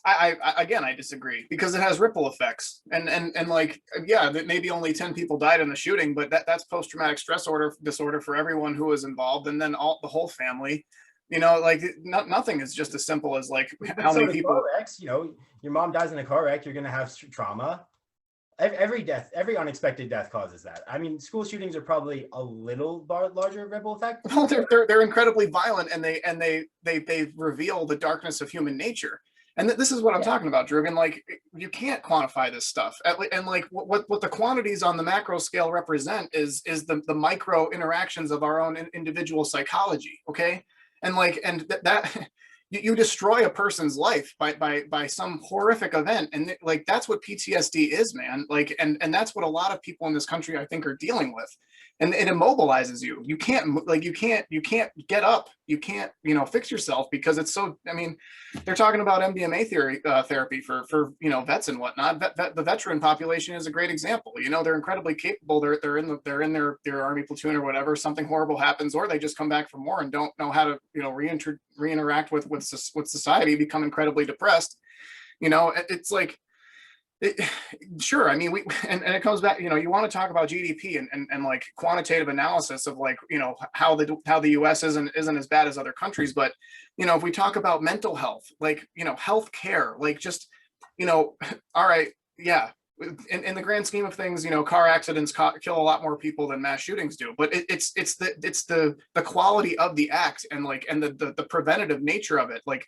I disagree, because it has ripple effects, and like, yeah, that maybe only 10 people died in the shooting, but that's post-traumatic stress disorder for everyone who was involved, and then the whole family, you know, like nothing is just as simple as like how many people. Car wrecks, you know, your mom dies in a car wreck, you're going to have trauma. Every unexpected death causes that. I mean, school shootings are probably a little larger ripple effect. Well, they're incredibly violent, and they reveal the darkness of human nature. And this is what I'm talking about, Druggan. Like, you can't quantify this stuff. And like what the quantities on the macro scale represent is the micro interactions of our own individual psychology. Okay. And like, and that you destroy a person's life by some horrific event, and like that's what PTSD is, man. Like, and that's what a lot of people in this country, I think, are dealing with, and it immobilizes you. You can't, like, you can't get up, you can't, you know, fix yourself, because it's so, I mean, they're talking about MDMA therapy for vets and whatnot. The veteran population is a great example. You know, they're incredibly capable. They're in their army platoon or whatever. Something horrible happens, or they just come back from war and don't know how to, you know, reinteract with society, become incredibly depressed. You know, it's like, sure. I mean, and it comes back, you know, you want to talk about GDP and like quantitative analysis of, like, you know, how the US isn't as bad as other countries. But, you know, if we talk about mental health, like, you know, health care, like, just, you know, all right, yeah, in the grand scheme of things, you know, car accidents kill a lot more people than mass shootings do. But it's the quality of the act, and like, and the preventative nature of it, like,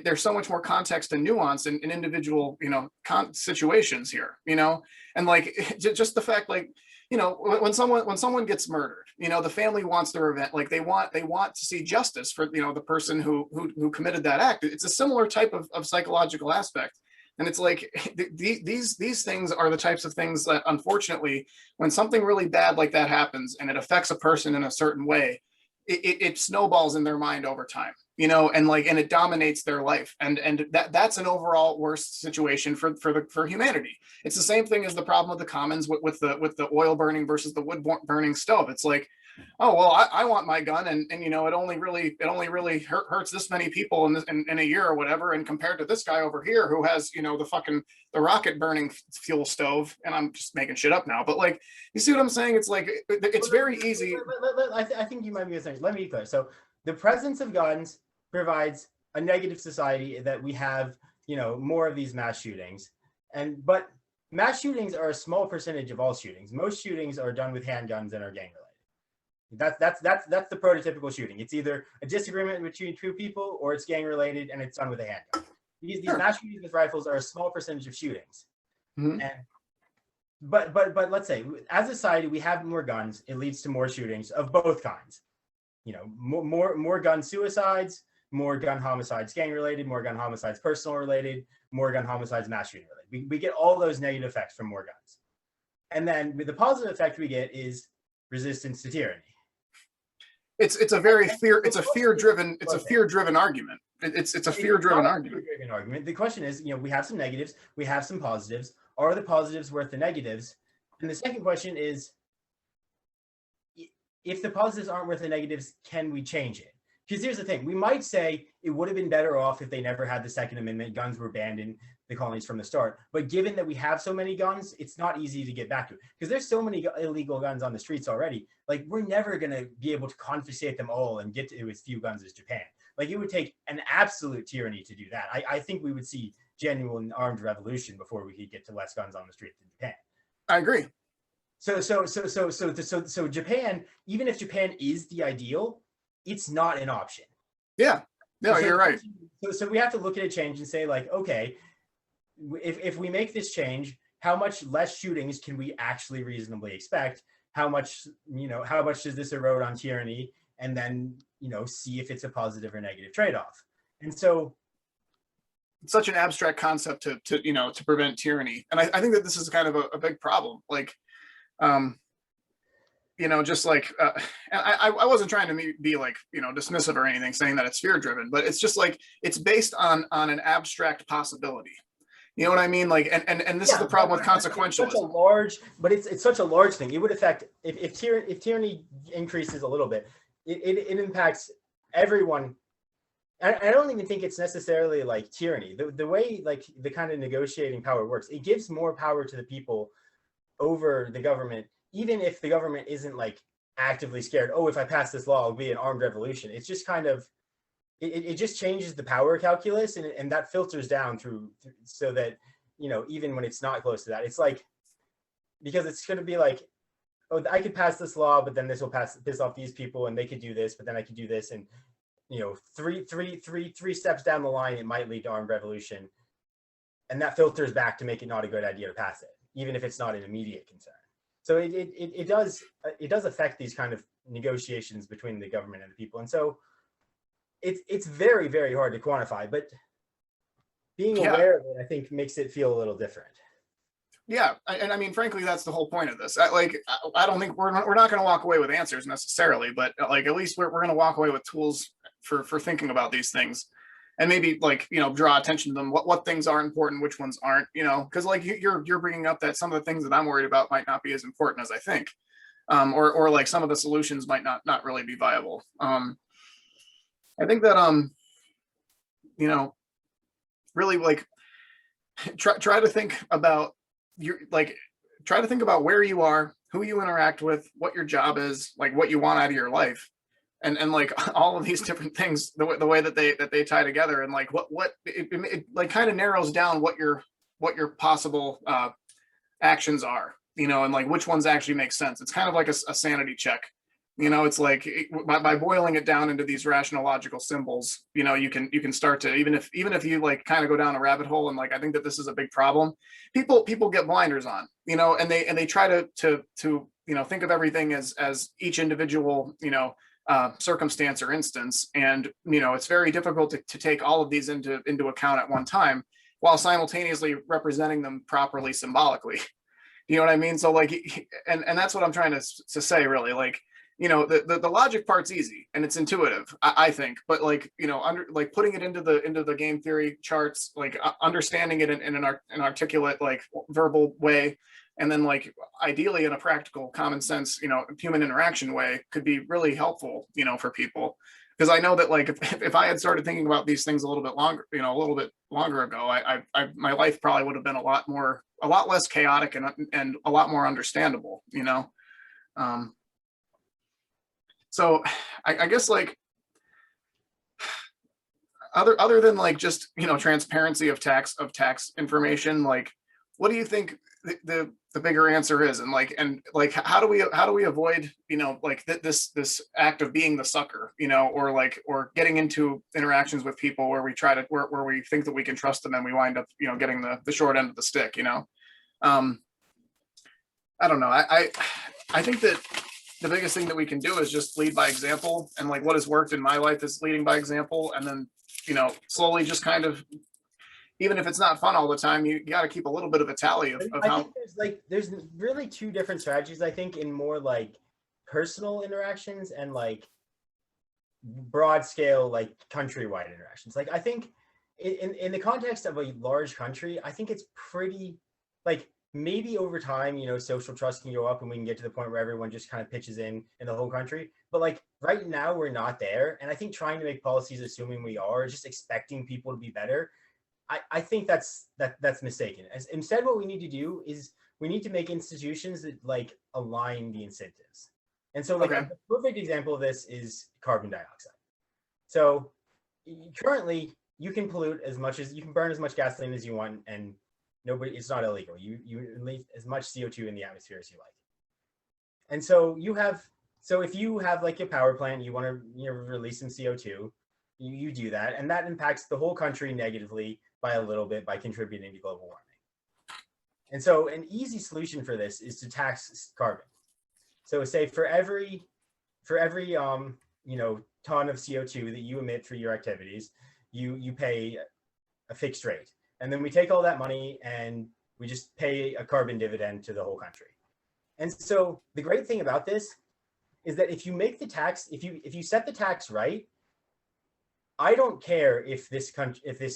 there's so much more context and nuance in individual, you know, situations here, you know. And like, just the fact, like, you know, when someone gets murdered, you know, the family wants their event, like they want to see justice for, you know, the person who committed that act. It's a similar type of psychological aspect. And it's like, these things are the types of things that, unfortunately, when something really bad like that happens and it affects a person in a certain way, it snowballs in their mind over time, you know, and like, and it dominates their life, and that's an overall worse situation for humanity. It's the same thing as the problem of the commons with the oil burning versus the wood burning stove. It's like, oh well, I want my gun, and you know, it only really hurts this many people in a year or whatever, and compared to this guy over here who has, you know, the rocket burning fuel stove. And I'm just making shit up now, but like, you see what I'm saying? It's like, it's very easy. I think you might be misunderstanding. Let me be clear. So the presence of guns provides a negative society, that we have, you know, more of these mass shootings, but mass shootings are a small percentage of all shootings. Most shootings are done with handguns and are gang related. That's the prototypical shooting. It's either a disagreement between two people, or it's gang related and it's done with a handgun. These mass shootings with rifles are a small percentage of shootings. Mm-hmm. But let's say, as a society, we have more guns. It leads to more shootings of both kinds. You know, more gun suicides, more gun homicides gang related, more gun homicides personal related, more gun homicides mass shooting related. We get all those negative effects from more guns. And then the positive effect we get is resistance to tyranny. It's a fear-driven argument. It's a fear-driven argument. The question is, you know, we have some negatives, we have some positives. Are the positives worth the negatives? And the second question is, if the positives aren't worth the negatives, can we change it? Because here's the thing, we might say it would have been better off if they never had the Second Amendment, guns were banned in the colonies from the start. But given that we have so many guns, it's not easy to get back to it, because there's so many illegal guns on the streets already. Like, we're never going to be able to confiscate them all and get to as few guns as Japan. Like, it would take an absolute tyranny to do that. I think we would see genuine armed revolution before we could get to less guns on the streets in Japan. I agree. So Japan, even if Japan is the ideal, it's not an option. Yeah, no, you're right. So we have to look at a change and say, like, okay, if we make this change, how much less shootings can we actually reasonably expect? How much does this erode on tyranny? And then, you know, see if it's a positive or negative trade-off. And so it's such an abstract concept to prevent tyranny. And I think that this is kind of a big problem. Like, you know, just like, and I wasn't trying to be like, you know, dismissive or anything, saying that it's fear driven, but it's just like, it's based on an abstract possibility. You know what I mean? Like, and this is the problem with consequentialism. It's such a large thing. It would affect, if tyranny increases a little bit, it impacts everyone. I don't even think it's necessarily like tyranny. The way, like, the kind of negotiating power works, it gives more power to the people over the government, even if the government isn't like actively scared, oh, if I pass this law, it'll be an armed revolution. It's just kind of, it just changes the power calculus, and that filters down through, so that, you know, even when it's not close to that, it's like, because it's going to be like, oh, I could pass this law, but then this will piss off these people, and they could do this, but then I could do this, and, you know, three steps down the line, it might lead to armed revolution, and that filters back to make it not a good idea to pass it, even if it's not an immediate concern. So it does affect these kind of negotiations between the government and the people. And so it's very, very hard to quantify, but being Yeah. aware of it, I think, makes it feel a little different. Yeah, and I mean, frankly, that's the whole point of this. I don't think we're not going to walk away with answers necessarily, but like at least we're going to walk away with tools for thinking about these things, and maybe like draw attention to them. What things are important, which ones aren't. Because like you're bringing up that some of the things that I'm worried about might not be as important as I think, or like some of the solutions might not really be viable. I think that really like try to think about try to think about where you are, who you interact with, what your job is, like what you want out of your life, and like all of these different things, the way that they tie together, and like what it like kind of narrows down what your possible actions are, and like which ones actually make sense. It's kind of like a sanity check. It's like by boiling it down into these rational logical symbols, you can start to, even if you like kind of go down a rabbit hole, and like I think that this is a big problem. People get blinders on, and they try to think of everything as each individual circumstance or instance, and it's very difficult to take all of these into account at one time while simultaneously representing them properly symbolically. You know what I mean? So like, and that's what I'm trying to say, really. Like, the logic part's easy and it's intuitive, I think, but like, like putting it into the game theory charts, like understanding it in an articulate, like verbal way, and then like ideally in a practical, common sense, human interaction way could be really helpful, for people. Because I know that like if I had started thinking about these things a little bit longer ago, my life probably would have been a lot less chaotic and a lot more understandable, So I guess like other than like just transparency of tax information, like what do you think the bigger answer is, and like how do we avoid like this act of being the sucker, or getting into interactions with people where we try to where we think that we can trust them and we wind up getting the short end of the stick. I don't know. I think that the biggest thing that we can do is just lead by example, and like what has worked in my life is leading by example, and then slowly just kind of, even if it's not fun all the time, you got to keep a little bit of a tally of how. I think there's really two different strategies, I think, in more like personal interactions and like broad scale, like countrywide interactions. Like I think in the context of a large country, I think it's pretty like, maybe over time, social trust can go up and we can get to the point where everyone just kind of pitches in the whole country. But like right now, we're not there. And I think trying to make policies assuming we are, just expecting people to be better, I think that's mistaken. Instead, what we need to do is we need to make institutions that like align the incentives. And so like a perfect example of this is carbon dioxide. So currently you can pollute you can burn as much gasoline as you want, and it's not illegal. You release as much CO2 in the atmosphere as you like. And so if you have like a power plant, you want to release some CO2, you do that, and that impacts the whole country negatively by a little bit by contributing to global warming. And so an easy solution for this is to tax carbon. So say for every ton of CO2 that you emit for your activities, you pay a fixed rate. And then we take all that money and we just pay a carbon dividend to the whole country. And so the great thing about this is that if you make the tax, if you set the tax right, I don't care if this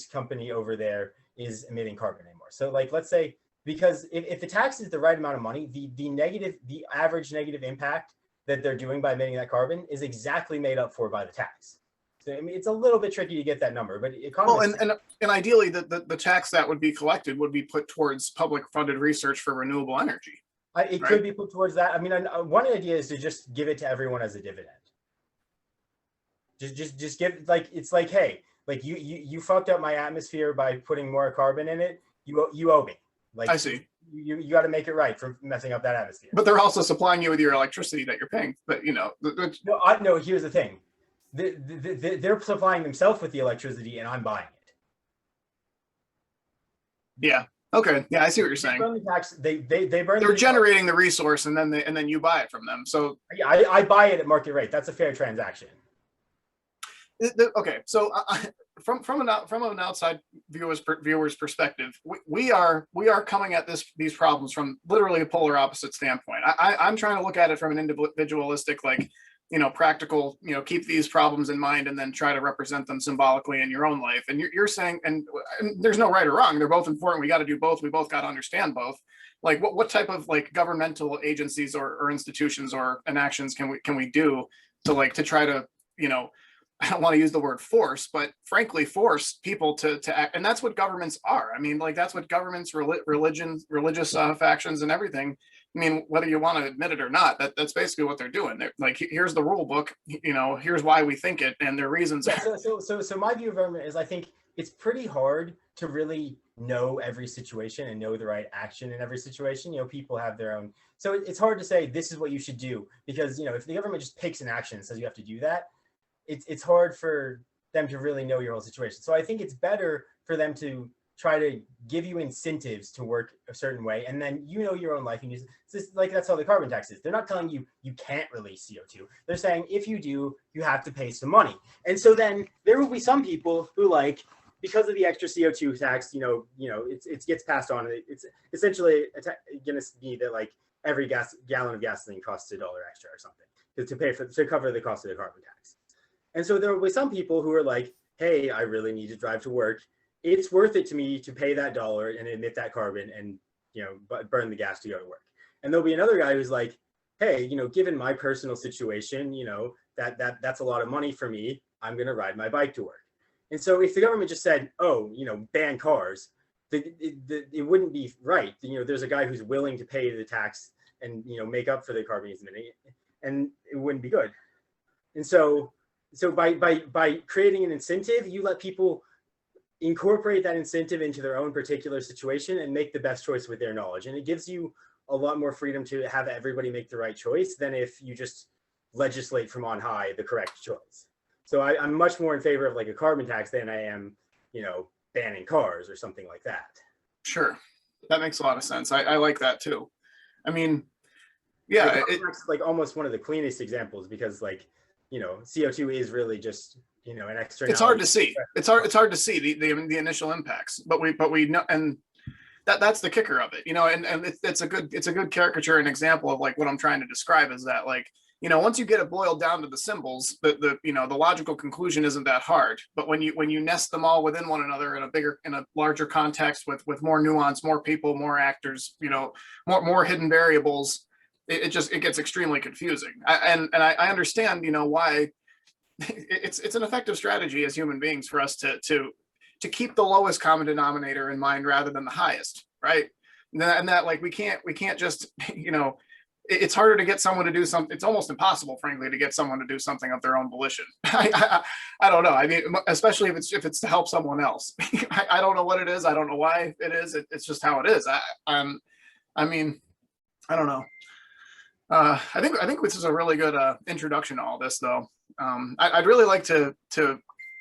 company over there is emitting carbon anymore. So like, let's say, because if the tax is the right amount of money, the average negative impact that they're doing by emitting that carbon is exactly made up for by the tax. So I mean, it's a little bit tricky to get that number, but and ideally, the tax that would be collected would be put towards public funded research for renewable energy. It could be put towards that. I mean, one idea is to just give it to everyone as a dividend. Just give, like, it's like, hey, like you fucked up my atmosphere by putting more carbon in it. You owe me. Like, I see. You got to make it right for messing up that atmosphere. But they're also supplying you with your electricity that you're paying. But no, here's the thing. They're supplying themselves with the electricity, and I'm buying it. Yeah. Okay. Yeah, I see what you're saying. They're generating the resource, and then you buy it from them. So yeah, I buy it at market rate. That's a fair transaction. Okay, so from an outside viewer's perspective, we are coming at these problems from literally a polar opposite standpoint. I'm trying to look at it from an individualistic, like, practical, keep these problems in mind and then try to represent them symbolically in your own life. And you're saying, and there's no right or wrong. They're both important. We got to do both. We both got to understand both. Like, what type of like governmental agencies or institutions or enactions can we do to try to, I don't want to use the word force, but frankly, force people to act. And that's what governments are. I mean, like, that's what governments, religious factions and everything. I mean, whether you want to admit it or not, that's basically what they're doing. They're like, here's the rule book, here's why we think it, and their reasons. Yeah, so my view of government is, I think it's pretty hard to really know every situation and know the right action in every situation. People have their own, so it's hard to say this is what you should do, because if the government just picks an action and says you have to do that, it's hard for them to really know your whole situation. So I think it's better for them to try to give you incentives to work a certain way, and then your own life. And that's how the carbon tax is. They're not telling you you can't release CO2. They're saying if you do, you have to pay some money. And so then there will be some people who, like, because of the extra CO2 tax, it gets passed on. It's essentially going to be that, like, every gallon of gasoline costs $1 extra or something to cover the cost of the carbon tax. And so there will be some people who are like, hey, I really need to drive to work. It's worth it to me to pay that dollar and emit that carbon and, burn the gas to go to work. And there'll be another guy who's like, hey, given my personal situation, that's a lot of money for me. I'm going to ride my bike to work. And so if the government just said, oh, ban cars, it wouldn't be right. There's a guy who's willing to pay the tax and, make up for the carbon he's emitting, and it wouldn't be good. And so by creating an incentive, you let people incorporate that incentive into their own particular situation and make the best choice with their knowledge. And it gives you a lot more freedom to have everybody make the right choice than if you just legislate from on high the correct choice. So I'm much more in favor of like a carbon tax than I am, banning cars or something like that. Sure. That makes a lot of sense. I like that too. I mean, yeah, it's like almost one of the cleanest examples, because, like, CO2 is really just, an externality. It's hard to see. It's hard to see the initial impacts, but we know, and that's the kicker of it, and it's a good caricature and example of like what I'm trying to describe is that, like, once you get it boiled down to the symbols, the logical conclusion isn't that hard. But when you nest them all within one another in a larger context with more nuance, more people, more actors, more hidden variables, it gets extremely confusing. I understand, why it's an effective strategy as human beings for us to keep the lowest common denominator in mind rather than the highest, right? And that like we can't just, it's harder to get someone to do something. It's almost impossible, frankly, to get someone to do something of their own volition. I don't know. I mean, especially if it's to help someone else. I don't know what it is. I don't know why it is. It's just how it is. I mean, I don't know. I think this is a really good introduction to all this, though. I'd really like to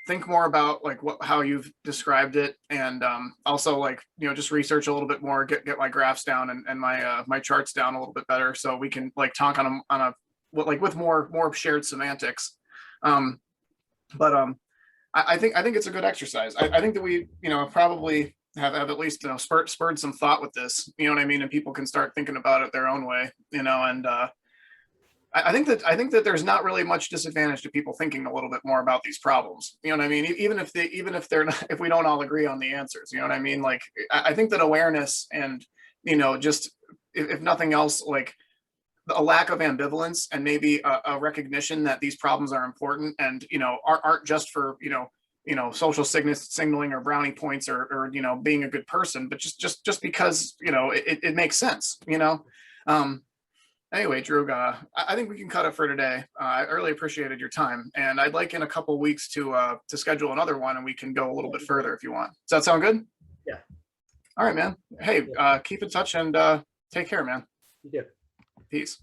think more about like how you've described it, and also like just research a little bit more, get my graphs down and my charts down a little bit better, so we can like talk on a with more shared semantics. But I think it's a good exercise. I think that we probably have at least spurred some thought with this, what I mean, and people can start thinking about it their own way, and I think that there's not really much disadvantage to people thinking a little bit more about these problems. What I mean? Even if they're not, if we don't all agree on the answers, what I mean? Like, I think that awareness and, just if nothing else, like a lack of ambivalence and maybe a recognition that these problems are important and, aren't just for, social signaling or brownie points or being a good person, but just because, it makes sense, Anyway, Drug, I think we can cut it for today. I really appreciated your time, and I'd like in a couple of weeks to schedule another one, and we can go a little bit further if you want. Does that sound good? Yeah. All right, man. Hey, keep in touch and take care, man. You do. Peace.